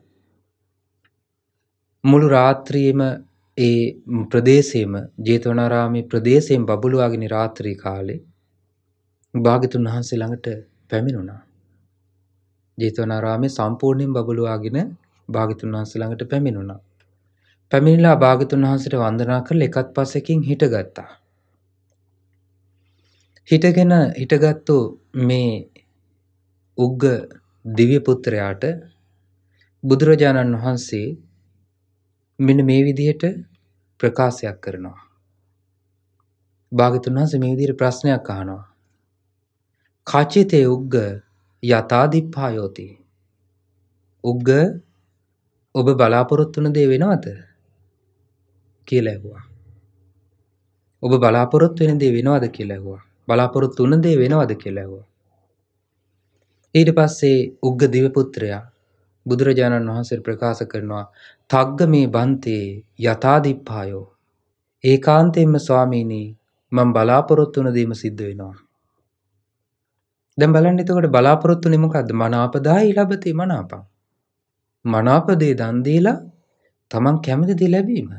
මුළු රාත්‍රියේම ඒ ප්‍රදේශයේම ජේතවනාරාමේ ප්‍රදේශයෙන් බබළුවාගෙන රාත්‍රී කාලේ භාග්‍යතුන් වහන්සේ ළඟට පැමිණුණා. ජේතවනාරාමේ සම්පූර්ණයෙන් බබළුවාගෙන භාග්‍යතුන් වහන්සේ ළඟට පැමිණුණා. පැමිණිලා භාග්‍යතුන් වහන්සේට වන්දනා කරලා එකත් පස්සකින් හිටගත්තා. හිටගත්තු මේ උග්ග දිව්‍ය පුත්‍රයාට බුදුරජාණන් වහන්සේ මෙන්න මේ විදිහට ප්‍රකාශයක් කරනවා. භාග්‍යතුන් වහන්සේ මේ විදිහට ප්‍රශ්නයක් අහනවා. කචිතේ උග්ග යථාදිප්පායෝති. උග්ග ඔබ බලාපොරොත්තු වුණ දේ වෙනවද කියලා ඇහුවා. ඔබ බලාපොරොත්තු වෙන දේ වෙනවද කියලා ඇහුවා. බලාපොරොත්තු වුණ දේ වෙනවද කියලා ඇහුවා. ඊට පස්සේ උග්ග දිව්‍ය පුත්‍රයා බුදුරජාණන් වහන්සේට ප්‍රකාශ කරනවා තග්ග මේ බන්තේ යථාදිප්පායෝ. ඒකාන්තයෙන්ම ස්වාමීනි මම බලාපොරොත්තු වුණ දේම සිද්ධ වෙනවා. දැන් බලන්න එතකොට බලාපොරොත්තුනේ මොකද්ද? මනාපදායි ලබතේ මනාපං. මනාපදේ දන් දීලා තමන් කැමති දේ ලැබීම.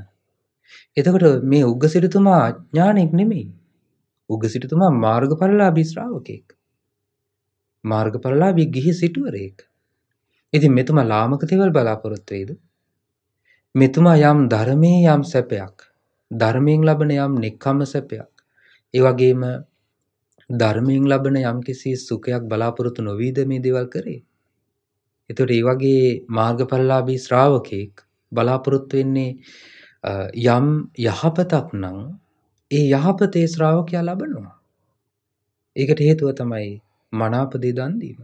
එතකොට මේ උග්ග සිටුතුමා අඥානෙක් නෙමෙයි. උග්ග සිටුතුමා මාර්ගඵලලාභී ශ්‍රාවකෙක්. මාර්ගඵලලාභී ගිහි සිටුවරයෙක්. ඉතින් මෙතුමා ලාමක දේවල් බලාපොරොත්තු වෙයිද? මෙතුමා යම් ධර්මයේ යම් සැපයක්, ධර්මයෙන් ලබන යම් නෙක්ඛම්ම සැපයක්, ඒ වගේම ධර්මයෙන් ලබන යම් කිසි සුඛයක් බලාපොරොත්තු නොවීද මේ දේවල් කරේ? එතකොට මේ වගේ මාර්ගඵලලාභී ශ්‍රාවකෙක් බලාපොරොත්තු වෙන්නේ යම් යහපතක් නම් ඒ යහපතේ ශ්‍රාවකයා ලබනවා. ඒකට හේතුව තමයි මනාප දේ දන් දීම.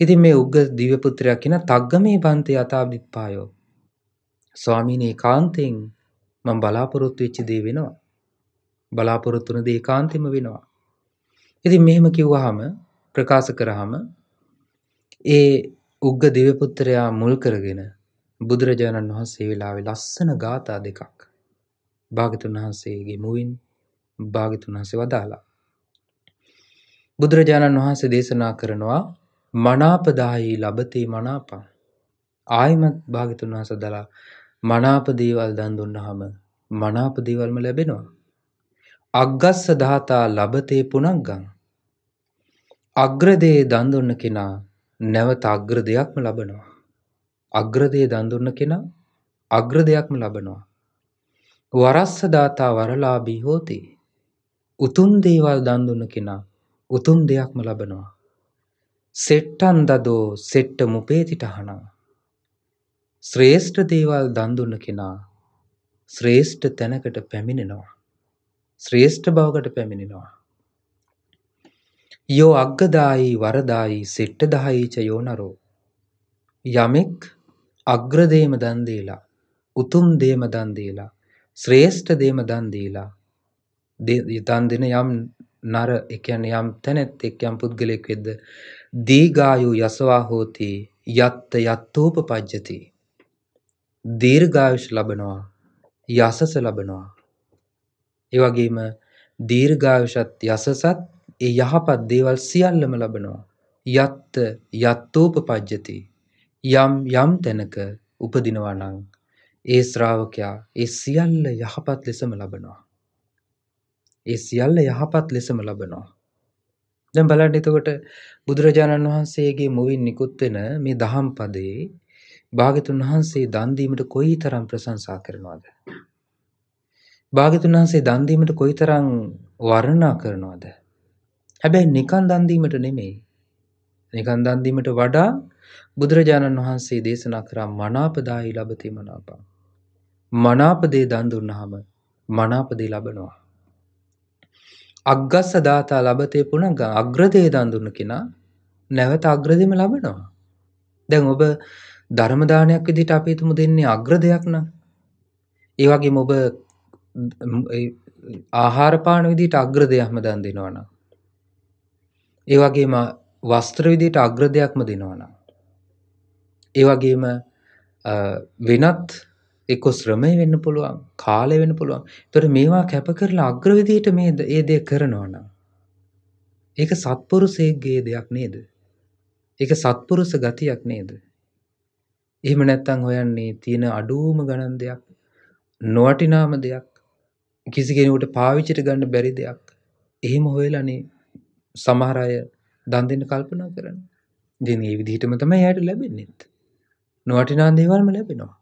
ඉතින් මේ උග්ග දිව්‍ය පුත්‍රයා කියන තග්ගමේ බන්තේ යථාදිප්පායෝ. ස්වාමීනි ඒකාන්තයෙන් මම බලාපොරොත්තු වෙච්ච දේ වෙනවා. බලාපොරොත්තු වුණ දේ ඒකාන්තෙම වෙනවා. ඉතින් මෙහෙම කිව්වහම ප්‍රකාශ කරාම ඒ උග්ග දිව්‍ය පුත්‍රයා මුල් කරගෙන බුදුරජාණන් වහන්සේ වෙලාවේ ලස්සන ගාථා දෙකක් භාග්‍යතුන් වහන්සේගේ මුවින් භාග්‍යතුන් වහන්සේ වදාලා. බුදුරජාණන් වහන්සේ දේශනා කරනවා මනාපදායි ලබතේ මනාපං. ආයිමත් භාග්‍යතුන් වහන්සේ දලා මනාප දේවල් දන් දුන්නාම මනාප දේවල්ම ලැබෙනවා. අග්ගස්ස දාතා ලබතේ පුනග්ගං. අග්‍රදේ දන් දුන්න කෙනා නැවත අග්‍ර දෙයක්ම ලබනවා. අග්‍රදේ දන් දුන්න කෙනා අග්‍ර දෙයක්ම ලබනවා. වරස්ස දාතා වරලාභී හෝති. උතුම් දේවල් දන් දුන්න කෙනා උතුම් දෙයක්ම ලබනවා. සෙට්ටන් දදෝ සෙට්ට මුපේතිටහනං. ශ්‍රේෂ්ඨ දේවල් දන් දුන්න කෙනා ශ්‍රේෂ්ඨ තැනකට පැමිණෙනවා. ශ්‍රේෂ්ඨ බවකට පැමිණෙනවා. යෝ අග්ගදායි වරදායි සෙට්ටදායිච යෝනරෝ. යමෙක් අග්‍රදේම දන් දීලා උතුම් දේම දන් දීලා ශ්‍රේෂ්ඨ දේම දන් දීලා දන් දෙන යම් නර ඒ කියන්නේ යම් තැනෙක් යම් පුද්ගලෙක් වෙද්ද දීගායු යසවා හෝති යත්ත යත්තෝපපජ්ජති. දීර්ඝායුෂ ලබනවා, යසස ලබනවා. ඒ වගේම දීර්ඝායුෂත් යසසත් ඒ යහපත් දේවල් සියල්ලම ලබනවා. යත්ත යත්තෝපපජ්ජති. යම් තැනක උපදිනවා නම් ඒ ශ්‍රාවකයා ඒ සියල්ල යහපත් ලෙසම ලබනවා. ඒ සියල්ල යහපත් ලෙසම ලබනවා. දැන් බලන්න එතකොට බුදුරජාණන් වහන්සේගේ මුවින් නිකුත් වෙන මේ දහම් පදේ භාග්‍යතුන් වහන්සේ දන් දීමට කොයිතරම් ප්‍රශංසා කරනවද? භාග්‍යතුන් වහන්සේ දන් දීමට කොයිතරම් වර්ණනා කරනවද? හැබැයි නිකන් දන් දීමට නෙමෙයි. නිකන් දන් දීමට වඩා බුදුරජාණන් වහන්සේ දේශනා කරා මනාපදායි ලබති මනාපං. මනාප දේ දන් දුන්නාම මනාප දේ ලබනවා. අග්ගස්ස දාතා ලබතේ පුණග අග්‍රදේ දන් දුන්න කෙනා නැවත අග්‍රදෙම ලබනවා. දැන් ඔබ ධර්ම දානයක් විදිහට අපි හිතමු දෙන්නේ අග්‍ර දෙයක් නම්. ඒ වගේම ඔබ ආහාර පාන විදිහට අග්‍ර දෙයක්ම දන් දෙනවා නම්. ඒ වගේම වස්ත්‍ර විදිහට අග්‍ර දෙයක්ම දෙනවා නම්. ඒ වගේම වෙනත් එක්ක ශ්‍රමය වෙන්න පුළුවන්, කාලය වෙන්න පුළුවන්. ඒතර මේවා කැප කරලා අග්‍ර විදිහට ඒ දේ කරනවා නම් ඒක සත්පුරුෂයෙක්ගේ දෙයක් නේද? ඒක සත්පුරුෂ ගතියක් නේද? එහෙම නැත්නම් හොයන්නේ තියෙන අඩුම ගණන් දෙයක්, නොවටිනාම දෙයක්, කිසි කෙනෙකුට පාවිච්චිට ගන්න බැරි දෙයක්. එහෙම හොයලානේ සමහර අය දන් දෙන්න කල්පනා කරන්නේ. ඉතින් මේ විදිහටම තමයි එයාට ලැබෙන්නේත්. නොවටිනා දේවල්ම ලැබෙනවා.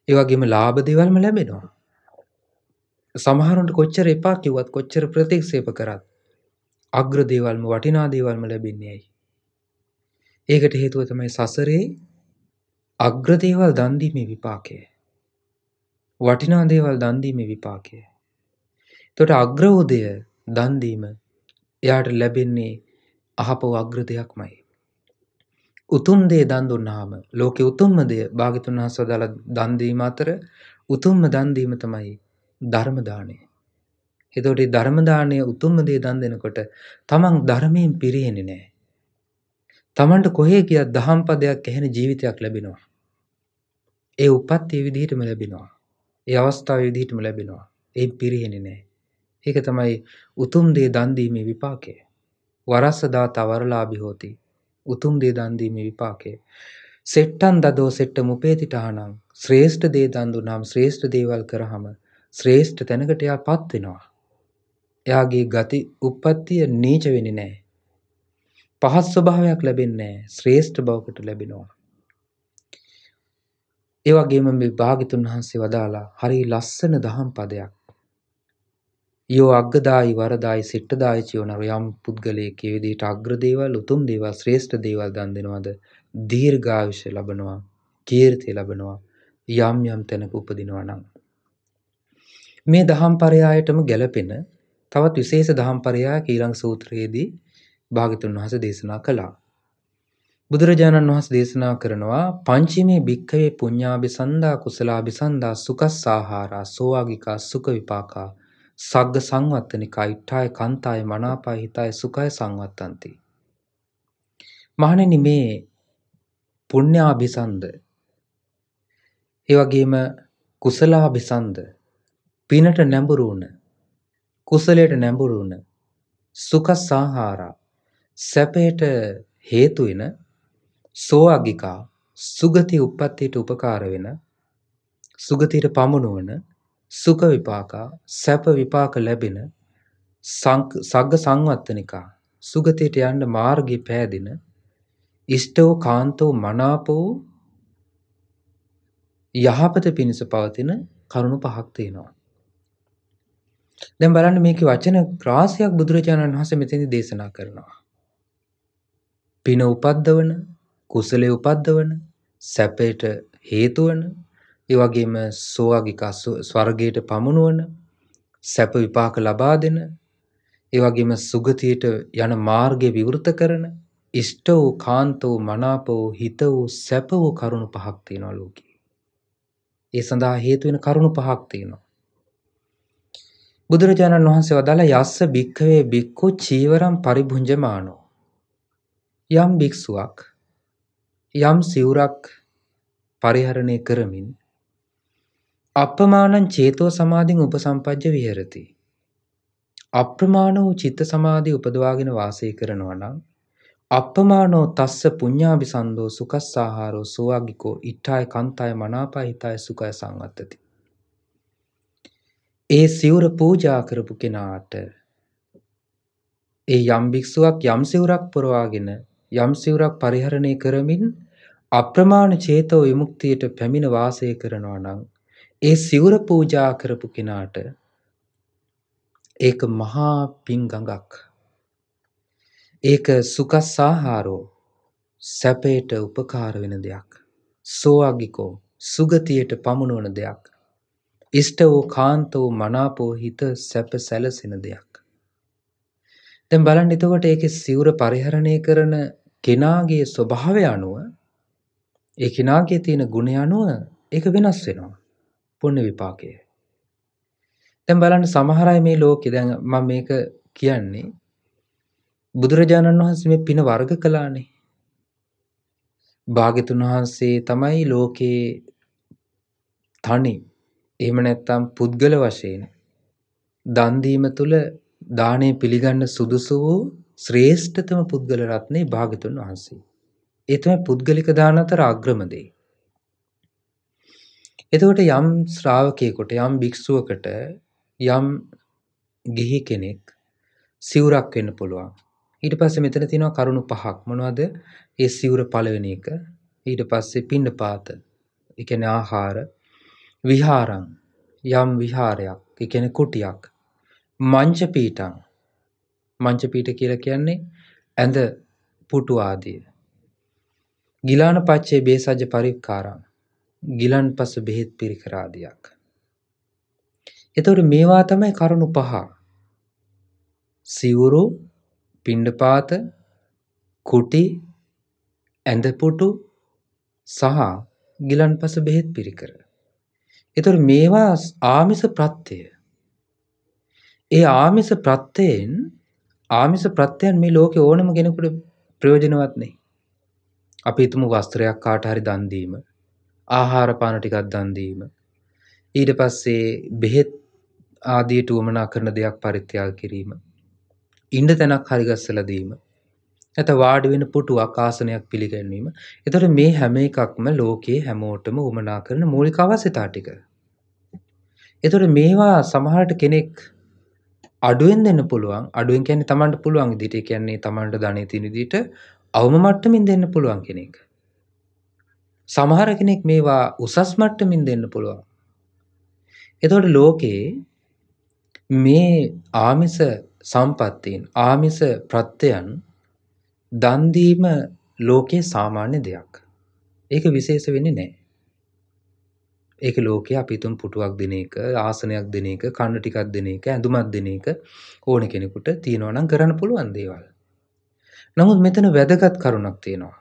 ඒ වගේම ලාභ දේවල්ම ලැබෙනවා. සමහරුන්ට කොච්චර එපා කිව්වත් කොච්චර ප්‍රතික්ෂේප කරත් අග්‍ර දේවල්ම වටිනා දේවල්ම ලැබෙන්නේ ඇයි? ඒකට හේතුව තමයි සසරේ අග්‍ර දේවල් දන් දීමේ විපාකය. වටිනා දේවල් දන් දීමේ විපාකය. එතකොට අග්‍ර උදය දන් දීම එයාට ලැබෙන්නේ අහපව අග්‍ර දෙයක්මයි. උතුම් දේ දන් දුන්නාම ලෝකේ උතුම්ම දේ භාග්‍යතුන් වහන්සේ වදාළ දන් දීම අතර උතුම්ම දන් දීම තමයි ධර්ම දාණය. එතකොට මේ ධර්ම දාණය උතුම්ම දේ දන් දෙනකොට තමන් ධර්මයෙන් පිරෙන්නේ නැහැ. තමන්ට කොහේ ගියත් දහම් පදයක් ඇහෙන ජීවිතයක් ලැබෙනවා. ඒ උපත්ති විදිහටම ලැබෙනවා. ඒ අවස්ථාවේ විදිහටම ලැබෙනවා. ඒ පිරෙන්නේ නැහැ. ඒක තමයි උතුම් දේ දන් දීමේ විපාකය. වරස්ස දාතා වරලාභී හෝති. උතුම් දේ දන් දීමේ විපාකය. සෙට්ටන් දදෝ සෙට්ට මුපේතිටහනම් ශ්‍රේෂ්ඨ දේ දන් දුන්නාම ශ්‍රේෂ්ඨ දේවල් කරාම ශ්‍රේෂ්ඨ තැනකට එයාපත් වෙනවා. එයාගේ ගති උප්පත්තිය නීච වෙන්නේ නැහැ. පහත් ස්වභාවයක් ලැබෙන්නේ නැහැ. ශ්‍රේෂ්ඨ බවකට ලැබෙනවා. ඒ වගේම මේ භාග්‍යතුන් වහන්සේ වදාලා හරි ලස්සන දහම් පදයක්. යෝ අග්ගදායි වරදායි සිට්ඨදායි චිවනර යම් පුද්ගලයෙක් ඒ විදිහට අග්‍ර දේවල් උතුම් දේවල් ශ්‍රේෂ්ඨ දේවල් දන් දෙනවද දීර්ඝායුෂ ලබනවා කීර්තිය ලබනවා යම් යම් තැනක උපදිනවා නම් මේ දහම් පරයයටම ගැලපෙන තවත් විශේෂ දහම් පරයයක් ඊළඟ සූත්‍රයේදී භාග්‍යතුන් වහන්සේ දේශනා කළා. බුදුරජාණන් වහන්සේ දේශනා කරනවා පංචමේ භික්ඛවේ පුඤ්ඤාභිසන්දා කුසලාභිසන්දා සුකස්සාහාරා සෝවාගිකා සුඛ විපාකා සග්ග සංවත්තනිකා ඉට්ඨාය කන්තාය මනාපාය හිතාය සුඛය සංවත්තಂತಿ. මහණෙනි මේ පුණ්‍යාභිසන්ද ඒ වගේම කුසලාභිසන්ද පිනට නැඹුරු වුණ කුසලයට නැඹුරු වුණ සුඛසාහාරා සැපයට හේතු වෙන සෝවාගිකා සුගති උප්පත්තියට උපකාර වෙන සුගතියට පමුණුවන සුඛ විපාකා සැප විපාක ලැබෙන සග්ග සංවත්තනිකා සුගතියට යන්න මාර්ගය පෑදෙන ඉෂ්ටෝ කාන්තෝ මනාපෝ යහපත පිණිස පවතින කරුණු පහක් තියෙනවා. දැන් බලන්න මේකේ වචන රාශියක් බුදුරජාණන් වහන්සේ මෙතනදී දේශනා කරනවා. පින උපද්දවන, කුසලයේ උපද්දවන, සැපයට හේතු වන, ඒ වගේම සෝවාගික ස්වර්ගයට පමුණුවන, සැප විපාක ලබා දෙන, ඒ වගේම සුගතියට යන මාර්ගය විවෘත කරන, ඉෂ්ට වූ කාන්ත වූ මනාප වූ හිත වූ සැප වූ කරුණු පහක් තියෙනවා ලෝකේ. ඒ සඳහා හේතු වෙන කරුණු පහක් තියෙනවා. බුදුරජාණන් වහන්සේ වදාළා යස්ස භික්ඛවේ භික්ඛු චීවරම් පරිභුංජමානෝ. යම් භික්ෂුවක් යම් සිවුරක් පරිහරණය කරමින් අප්‍රමාණං චේතෝ සමාධින් උපසම්පජ්ජ විහෙරති. අප්‍රමාණ වූ චිත්ත සමාධිය උපදවාගෙන වාසය කරනවා නම් අප්‍රමාණෝ තස්ස පුඤ්ඤාභිසන්දෝ සුඛස්සාහාරෝ සෝවාගිකෝ ඉට්ඨාය කන්තාය මනාපාය හිතාය සුඛය සංවත්තති. ඒ සිවුර පූජා කරපු කෙනාට ඒ යම් භික්ෂුවක් යම් සිවුරක් පුරවාගෙන යම් සිවුරක් පරිහරණය කරමින් අප්‍රමාණ චේතෝ විමුක්තියට පැමිණ වාසය කරනවා නම් ඒ සිවුර පූජා කරපු කෙනාට ඒක මහා පින් ගඟක්. ඒක සුඛස්සාහාරෝ සැපයට උපකාර වෙන දෙයක්. සෝවාගිකෝ සුගතියට පමුණුවන දෙයක්. ඉෂ්ට වූ කාන්ත වූ මනාප වූ හිත සැප සැලසෙන දෙයක්. දැන් බලන්න එතකොට ඒකේ සිවුර පරිහරණය කරන කෙනාගේ ස්වභාවය අනුව ඒ කෙනාගේ තියෙන ගුණය අනුව ඒක වෙනස් වෙනවා. පුණ්‍ය විපාකය. දැන් බලන්න සමහර අය මේ ලෝකේ දැන් මම මේක කියන්නේ බුදුරජාණන් වහන්සේ මේ පින වර්ග කළානේ. භාග්‍යතුන් වහන්සේ තමයි ලෝකේ තනි එහෙම නැත්නම් පුද්ගල වශයෙන් දන් දීම තුළ දානය පිළිගන්න සුදුසු වූ ශ්‍රේෂ්ඨතම පුද්ගල රත්නේ භාග්‍යතුන් වහන්සේ. ඒ තමයි පුද්ගලික දාන අතර අග්‍රම දේ. එතකොට යම් ශ්‍රාවකයෙකුට යම් භික්ෂුවකට යම් ගිහි කෙනෙක් සිවුරක් වෙන්න පුළුවන්. ඊට පස්සේ මෙතන තියෙනවා කරුණු පහක්. මොනවද? ඒ සිවුර පළවෙනි එක. ඊට පස්සේ පිණ්ඩපාත. ඒ කියන්නේ ආහාර. විහාරං යම් විහාරයක්. ඒ කියන්නේ කුටියක්. මංච පීඨං. මංච පීඨ කියලා කියන්නේ ඇඳ පුටු ආදිය. ගිලාන පච්චේ බේසජ්ජ පරික්කාරං. ගිලන්පස බෙහෙත් පිරිකර ආදියක්. එතකොට මේවා තමයි කරුණු පහ. සිවුරු, පිණ්ඩපාත, කුටි, ඇඳපුටු සහ ගිලන්පස බෙහෙත් පිරිකර. එතකොට මේවා ආමිස ප්‍රත්‍යය. ඒ ආමිස ප්‍රත්‍යයන් මේ ලෝකේ ඕනම කෙනෙකුට ප්‍රයෝජනවත් නෙයි. අපි හිතමු වස්ත්‍රයක් කාට හරි දන් දීම, ආහාර පාන ටිකක් දන් දීම, ඊට පස්සේ බෙහෙත් ආදියට උවමනා කරන දෙයක් පරිත්‍යාග කිරීම, ඉන්න තැනක් හරි ගස්සලා දීම, නැත්නම් වාඩි වෙන පුටුවක් ආසනයක් පිළිගැන්වීම. එතකොට මේ හැම එකක්ම ලෝකයේ හැමෝටම උවමනා කරන මූලික අවශ්‍යතා ටික. එතකොට මේවා සමහරට කෙනෙක් අඩුවෙන් දෙන්න පුළුවන්. අඩුවෙන් කියන්නේ Tamanට පුළුවන් විදිහට. ඒ කියන්නේ Tamanට ධනෙ තියෙන විදිහට අවම මට්ටමින් දෙන්න පුළුවන් කෙනෙක්. සමහර කෙනෙක් මේවා උසස් මට්ටමින් දෙන්න පුළුවන්. එතකොට ලෝකේ මේ ආමිස සම්පත්තීන් ආමිස ප්‍රත්‍යයන් දන් දීම ලෝකේ සාමාන්‍ය දෙයක්. ඒක විශේෂ වෙන්නේ නැහැ. ඒක ලෝකේ අපි තුන් පුටුවක් දෙන එක, ආසනයක් දෙන එක, කන්න ටිකක් දෙන එක, ඇඳුමක් දෙන එක ඕන කෙනෙකුට තියනවා නම් කරන්න පුළුවන් දේවල්. නමුත් මෙතන වැදගත් කරුණක් තියෙනවා.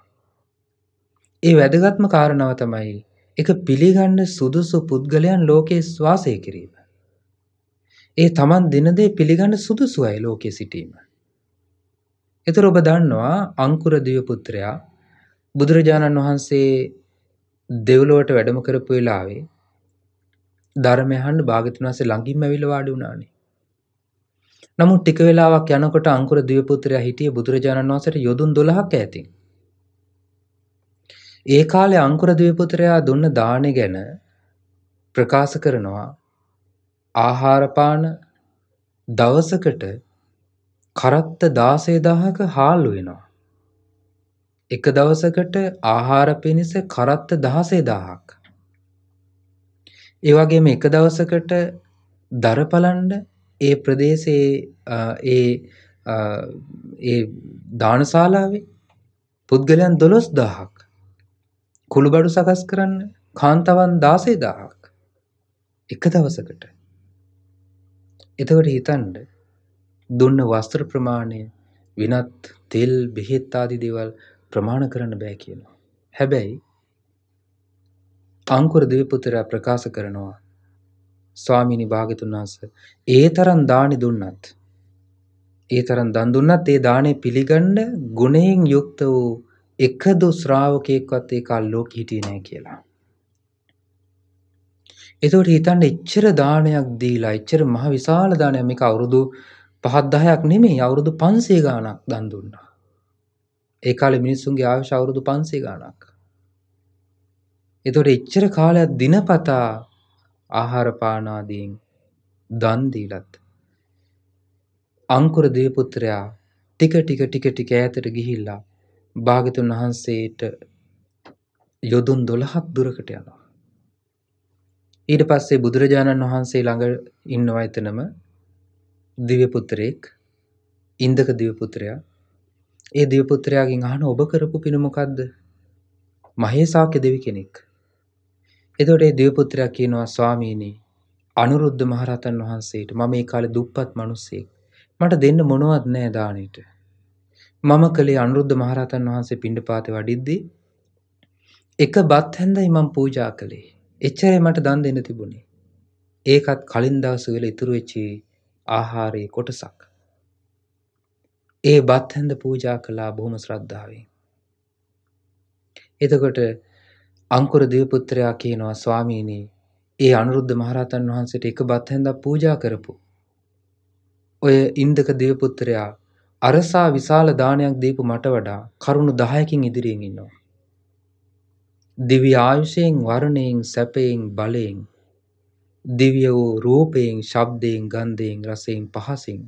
ඒ වැදගත්ම කාරණාව තමයි ඒක පිළිගන්න සුදුසු පුද්ගලයන් ලෝකේ වාසය කිරීම. ඒ Taman දින දේ පිළිගන්න සුදුසු අය ලෝකේ සිටීම. ඒතර ඔබ දන්නවා අංකුර දිව්‍ය පුත්‍රයා බුදුරජාණන් වහන්සේ දෙව්ලොවට වැඩම කරපු වෙලාවේ ධර්මය අහන්න භාග්‍යවතුන් වහන්සේ ළඟින්ම ඇවිල්ලා වාඩි වුණානේ. නමුත් ටික වෙලාවක් යනකොට අංකුර දිව්‍ය පුත්‍රයා හිටියේ බුදුරජාණන් වහන්සේට යොදුන් 12ක් ඈතින්. ඒ කාලේ අංකුර දිව්‍ය පුත්‍රයා දුන්න දාණය ගැන ප්‍රකාශ කරනවා ආහාර පාන දවසකට කරත්ත 16000ක හාල් වෙනවා. එක දවසකට ආහාර පිණිස කරත්ත 16000ක්. ඒ වගේම එක දවසකට දරපලන්න ඒ ප්‍රදේශයේ ඒ දානශාලාවේ පුද්ගලයන් 12000ක්. කුළුබඩු සකස් කරන්න කාන්තාවන් 16000ක්. එක දවසකට. එතකොට හිතන්න දුන්න වස්ත්‍ර ප්‍රමාණය විනත් තෙල් බෙහෙත් ආදී දේවල් ප්‍රමාණ කරන්න බෑ කියනවා. හැබැයි අංකුර දිව්‍යපුත්‍රයා ප්‍රකාශ කරනවා ස්වාමීනි භාග්‍යතුන් වහන්සේ ඒ තරම් දානි දුන්නත් ඒ තරම් දන් දුන්නත් ඒ දාණය පිළිගන්න ගුණයෙන් යුක්ත වූ එකදු ශ්‍රාවකයෙක්වත් ඒ කාල ලෝකෙ හිටියේ නැහැ කියලා. ඒකට හිතන්න එච්චර දානයක් දීලා එච්චර මහ විශාල දානයක් මේක අවුරුදු 5-10ක් නෙමෙයි අවුරුදු 500 ගාණක් දන් දුන්නා. ඒ කාලේ මිනිස්සුන්ගේ ආයුෂ අවුරුදු 500 ගාණක්. ඒතකොට එච්චර කාලයක් දිනපතා ආහාර පාන ආදීන් දන් දීලත් අංකුර දේවපුත්‍රයා ටික ඈතට ගිහිල්ලා භාග්‍යතුන් වහන්සේට යොදුන් 12ක් දුරකට යනවා. ඊට පස්සේ බුදුරජාණන් වහන්සේ ළඟ ඉන්නවා එතනම දිව්‍ය පුත්‍රයෙක් ඉන්දක දිව්‍ය පුත්‍රයා. ඒ දිව්‍ය පුත්‍රයාගෙන් අහන ඔබ කරපු පින මොකද්ද? මහේසාක්‍ය දෙවි කෙනෙක්. එතකොට ඒ දිව්‍ය පුත්‍රයා කියනවා ස්වාමීනි අනුරුද්ධ මහරහතන් වහන්සේට මම මේ කාලේ දුප්පත් මිනිස්සෙක් මට දෙන්න මොනවත් නැහැ දානෙට. මම කළේ අනුරුද්ධ මහරහතන් වහන්සේ පිණ්ඩපාතේ වඩිද්දී එක බත් හැන්දයි මම පූජා කළේ. එච්චරයි මට දන් දෙන්න තිබුණේ. ඒකත් කලින් දවස් වල ඉතුරු වෙච්ච ආහාරයේ කොටසක්. ඒ බත් හැන්ද පූජා කළා බොහොම ශ්‍රද්ධාවෙන්. එතකොට අංකුර දේවපුත්‍රයා කියනවා ස්වාමීනි ඒ අනුරුද්ධ මහරහතන් වහන්සේට එක බත් හැන්දක් පූජා කරපු ඔය ඉන්දක දේවපුත්‍රයා අරසා විශාල දානයක් දීපු මට වඩා කරුණු 10කින් ඉදිරියෙන් ඉන්නවා. දිව්‍ය ආයුෂයෙන්, වර්ණයෙන්, සැපයෙන්, බලයෙන්, දිව්‍ය වූ රූපයෙන්, ශබ්දයෙන්, ගන්ධයෙන්, රසයෙන්, පහසෙන්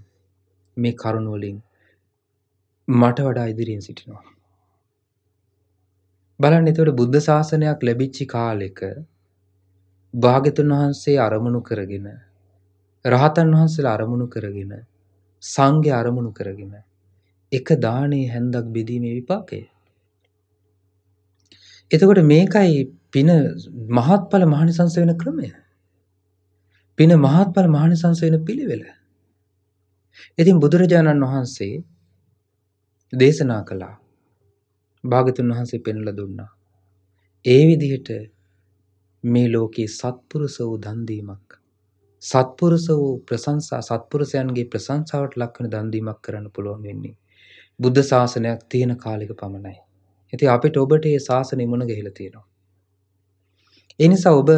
මේ කරුණ වලින් මට වඩා ඉදිරියෙන් සිටිනවා. බලන්න එතකොට බුද්ධ ශාසනයක් ලැබිච්ච කාලෙක භාග්‍යතුන් වහන්සේ අරමුණු කරගෙන රහතන් වහන්සේලා අරමුණු කරගෙන සංඝය අරමුණු කරගෙන එක දානේ හැන්දක් බෙදීමේ විපාකය. එතකොට මේකයි පින මහත්ඵල මහානිසංස වෙන ක්‍රමය. පින මහත්ඵල මහානිසංස වෙන පිළිවෙල. ඉතින් බුදුරජාණන් වහන්සේ දේශනා කළා. භාග්‍යතුන් වහන්සේ පෙන්වලා දුන්නා. ඒ විදිහට මේ ලෝකේ සත්පුරුෂ වූ දන් දීමක් සත්පුරුෂ වූ ප්‍රශංසා සත්පුරුෂයන්ගේ ප්‍රශංසාවට ලක්වන දන් දීමක් කරන්න පුළුවන් වෙන්නේ බුද්ධ ශාසනයක් තියෙන කාලෙක පමණයි. ඉතින් අපිට ඔබට මේ ශාසනය මුණ ගැහිලා තියෙනවා. ඒ නිසා ඔබ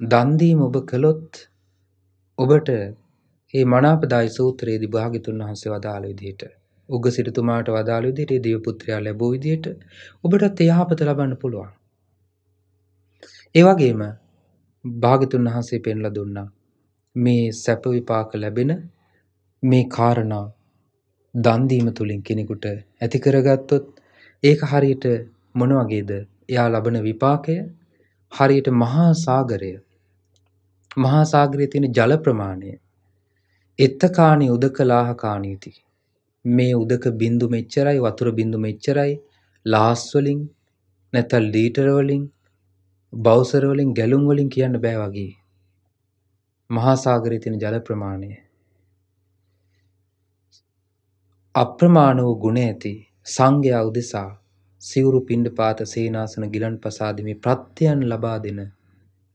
දන් දීම ඔබ කළොත් ඔබට මේ මනාපදායි සූත්‍රයේදී භාග්‍යතුන් වහන්සේ වදාළ විදිහට උග්ග සිටුමාට වදාළ විදිහට දේව පුත්‍රයා ලැබුව විදිහට ඔබටත් යහපත ලබන්න පුළුවන්. ඒ වගේම භාග්‍යතුන් වහන්සේ පෙන්ලා දුන්නා මේ සැප විපාක ලැබෙන මේ කාරණා දන් දීම තුලින් කෙනෙකුට ඇති කරගත්තොත් ඒක හරියට මොන වගේද? එයා ලබන විපාකය හරියට මහා සාගරය. මහා සාගරයේ තියෙන ජල ප්‍රමාණය එත්තකාණි උදකලාහ කාණීති. මේ උදක බින්දු මෙච්චරයි වතුර බින්දු මෙච්චරයි ලාස් වලින් නැත්නම් ලීටර වලින් බවුසර වලින් ගැලුම් වලින් කියන්න බෑ වගේ. මහා සාගරයේ තියෙන ජල ප්‍රමාණය අප්‍රමාණ වූ ගුණ ඇති සංඝයා උදෙසා සිවුරු පිණ්ඩපාත සේනාසන ගිලන්පසාදී මේ ප්‍රත්‍යයන් ලබා දෙන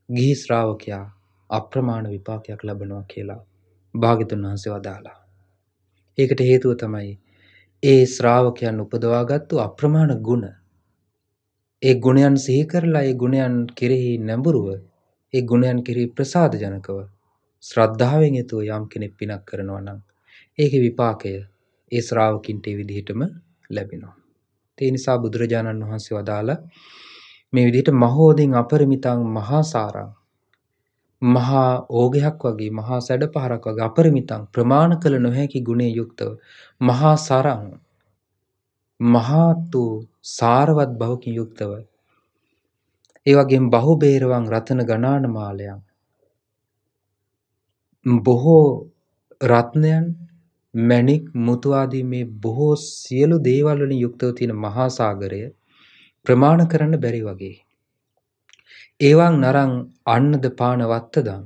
ගිහි ශ්‍රාවකයා අප්‍රමාණ විපාකයක් ලබනවා කියලා භාග්‍යතුන් වහන්සේ වදාළා. ඒකට හේතුව තමයි ඒ ශ්‍රාවකයන් උපදවාගත්තු අප්‍රමාණ ගුණ. ඒ ගුණයන් සිහි කරලා ඒ ගුණයන් කෙරෙහි නැඹුරුව ඒ ගුණයන් කෙරෙහි ප්‍රසාද ජනකව ශ්‍රද්ධාවෙන් යුතුව යම් කෙනෙක් පිනක් කරනවා නම් ඒකේ විපාකය ඒ ශ්‍රාවකින්ට ඒ විදිහටම ලැබෙනවා. ඒ නිසා බුදුරජාණන් වහන්සේ වදාලා මේ විදිහට මහෝදින් අපරිමිතං මහා සාරං මහා ඕගයක් වගේ මහා සැඩපහරක් වගේ අපරිමිතං ප්‍රමාණ කළ නොහැකි ගුණේ යුක්තව මහා සරං මහාතු සාරවත් භවකින් යුක්තව ඒ වගේම බහුබේරවං රතන ගණාන මාලයන් බොහෝ රත්නයන් මණික් මුතු ආදී මේ බොහෝ සියලු දේවල් වලින් යුක්තව තියෙන මහා සාගරය ප්‍රමාණ කරන්න බැරි වගේ. ඒවං නරං අන්නද පාන වත්තදං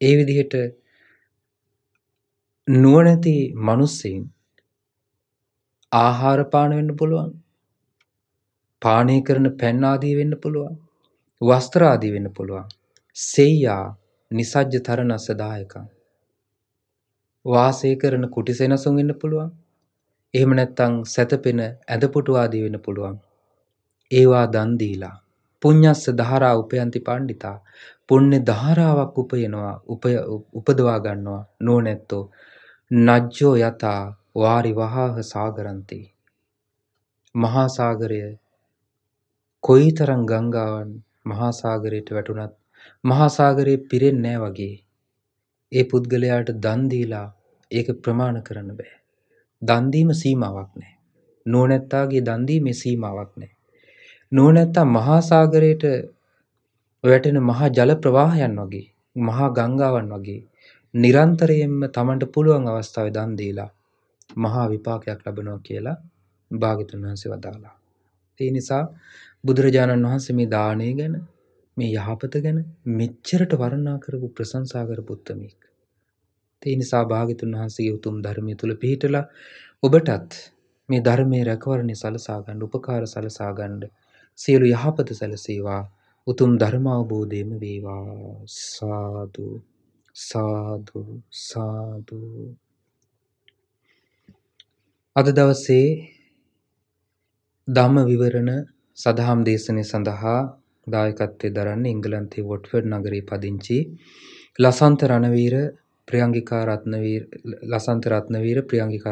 ඒ විදිහට නුවණැති මිනිස්සෙන් ආහාර පාන වෙන්න පුළුවන්. පානය කරන පැන් ආදී වෙන්න පුළුවන්. වස්ත්‍ර ආදී වෙන්න පුළුවන්. සෙය්‍යා නිසජ්ජ තරණස්ස දායකං වාසය කරන කුටි සෙනසුන් වෙන්න පුළුවන්. එහෙම නැත්නම් සැතපෙන ඇඳපුටු ආදී වෙන්න පුළුවන්. ඒවා දන් දීලා පුඤ්ඤස්ස ධාරා උපයන්ති පණ්ඩිතා පුණ්‍ය ධාරාවක් උපයනවා උපදවා ගන්නවා නෝනැත්තෝ නජ්ජෝ යතා වාරි වහහ සාගරන්ති මහා සාගරය කොයිතරම් ගංගාවන් මහා සාගරයට වැටුණත් මහා සාගරේ පිරෙන්නේ නැහැ වගේ ඒ පුද්ගලයාට දන් දීලා ඒක ප්‍රමාණ කරන්න බෑ. දන් දීම සීමාවක් නැහැ. නෝනැත්තාගේ දන් දීමේ සීමාවක් නැහැ. නෝනැත්තා මහා සාගරයට වැටෙන මහා ජල ප්‍රවාහයන් වගේ මහා ගංගාවන් වගේ නිරන්තරයෙන්ම Tamanට පුළුවන් අවස්ථාවේ දන් දීලා මහා විපාකයක් ලබනවා කියලා භාග්‍යතුන් වහන්සේ වදාළා. ඒ නිසා බුදුරජාණන් වහන්සේ මේ දානය ගැන මේ යහපත ගැන මෙච්චරට වර්ණනා කරපු ප්‍රශංසා කරපු උත්තමයෙක්. ඒ නිසා භාග්‍යතුන් වහන්සේගේ උතුම් ධර්මයේ තුල පිහිටලා ඔබටත් මේ ධර්මයේ රැකවරණය සලසා ගන්න, උපකාර සලසා ගන්න සියලු යහපත සැලසේවා. උතුම් ධර්ම අවබෝධයම වේවා. සාදු සාදු සාදු. අද දවසේ ධම්ම විවරණ සදහම් දේශනය සඳහා දායකත්වයේ දරන්නේ එංගලන්තයේ වොට්ෆර්ඩ් නගරයේ පදිංචි ලසන්ත රණවීර ප්‍රියංගිකා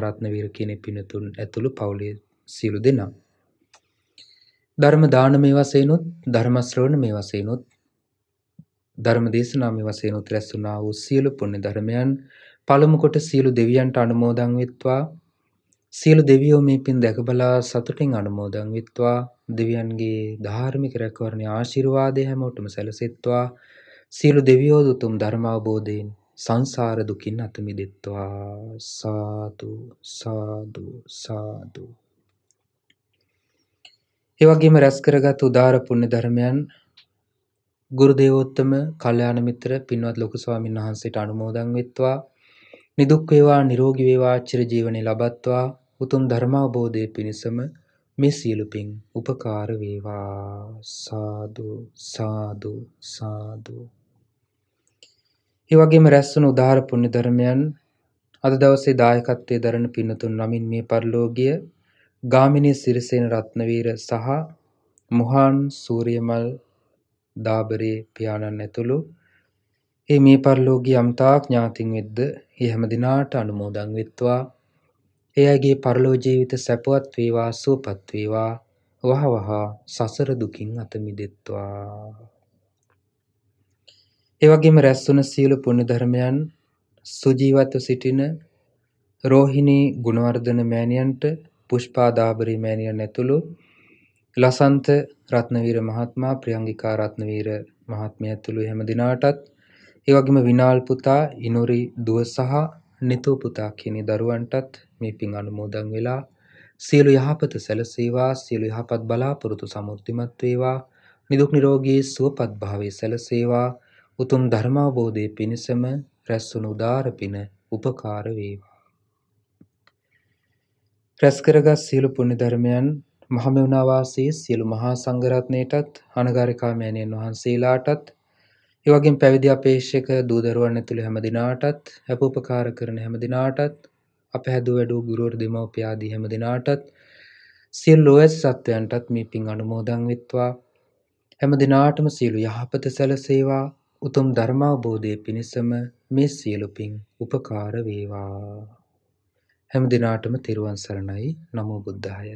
රත්නවීර කියන පින්තුන් ඇතුළු පවුලේ සියලු දෙනා ධර්ම දානමය වශයෙන්ුත් ධර්ම ශ්‍රවණමය වශයෙන්ුත් ධර්ම දේශනාමය වශයෙන්ුත් රැස් වුණා වූ සියලු පුණ්‍ය ධර්මයන් පළමු කොට සියලු දෙවියන්ට අනුමෝදන් වෙත්වා. සියලු දෙවියෝ මේ පින් දැක බලා සතුටින් අනුමෝදන් වෙත්වා. දෙවියන්ගේ ධාර්මික රැකවරණ ආශිර්වාදය හැමෝටම සැලසෙත්වා. සියලු දෙවියෝ උතුම් ධර්ම අවබෝධයෙන් සංසාර දුකින් අත මිදෙත්වා. සාදු සාදු සාදු. ඒ වගේම රැස් කරගත් උදාර පුණ්‍ය ධර්මයන් ගුරු දේවෝත්තම කල්යාණ මිත්‍ර පින්වත් ලොකු ස්වාමීන් වහන්සේට අනුමෝදන් වෙත්වා. නිදුක් වේවා නිරෝගී වේවා චිර ජීවනයේ ලබත්වා. උතුම් ධර්ම අවබෝධයේ පිණසම මේ සියලු පින් උපකාර වේවා. සාදු සාදු සාදු. ඒ වගේම රැස් වුණු උදාර පුණ්‍ය ධර්මයන් අද දවසේ දායකත්වයේ දරන පින්තුන් නමින් මේ පරිලෝකීය ගාමිණී සිරිසේන රත්නවීර සහ මුහාන් සූරියමල් දාබරේ පියාණන් ඇතුළු ඒ මේ පරිලෝකීය අම්තා ඥාතින් වෙද්ද ඒ හැම දිනාට අනුමෝදන් වෙත්වා. ඒ අයගේ පරලෝ ජීවිත සැපවත් වේවා සුවපත් වේවා. වහවහ සසර දුකින් අත මිදෙත්වා. ඒ වගේම රැස් වුණ සියලු පුණ්‍ය ධර්මයන් සුජීවත්ව සිටින රෝහිණී ගුණවර්ධන මෑණියන්ට, පුෂ්පා දාබරි මෑණියන් ඇතුළු ලසන්ත රත්නවීර මහත්මයා, ප්‍රියංගිකා රත්නවීර මහත්මිය ඇතුළු හැම දිනාටත්, ඒ වගේම විනාල් පුතා, ඉනුරි දුව සහ නිතූ පුතා කියන දරුවන්ටත් මේ පින් අනුමෝදන් වෙලා සියලු යහපත සැලසේවා. සියලු යහපත් බලාපොරොත්තු සමෘද්ධිමත් වේවා. නිදුක් නිරෝගී සුවපත් භාවයේ සැලසේවා. උතුම් ධර්මාවබෝධයේ පිණසම රැස් වුණු උදාර පින උපකාර වේවා. රැස් කරගත් සියලු පුණ්‍ය ධර්මයන් මහමෙවුනා වාසී සියලු මහා සංඝරත්නයටත්, අනගාരികා මෑණියන් වහන්සේලාටත්, ඒ වගේම පැවිදි අපේක්ෂක දූ දරුවන් ඇතුළු හැම දිනාටත්, අප උපකාර කරන හැම දිනාටත්, අප හැදූ වැඩූ ගුරුවර දෙමව්පිය ආදී හැම දිනාටත්, සියලු ලෝයස් සත්වයන්ටත් මේ පින් අනුමෝදන් වෙත්වා. හැම දිනාටම සියලු යහපත සැලසේවා. උතුම් ධර්මාවබෝධයේ පිණසම මේ සියලු පින් උපකාර වේවා. හැම දිනාටම තෙරුවන් සරණයි. නමෝ බුද්ධාය.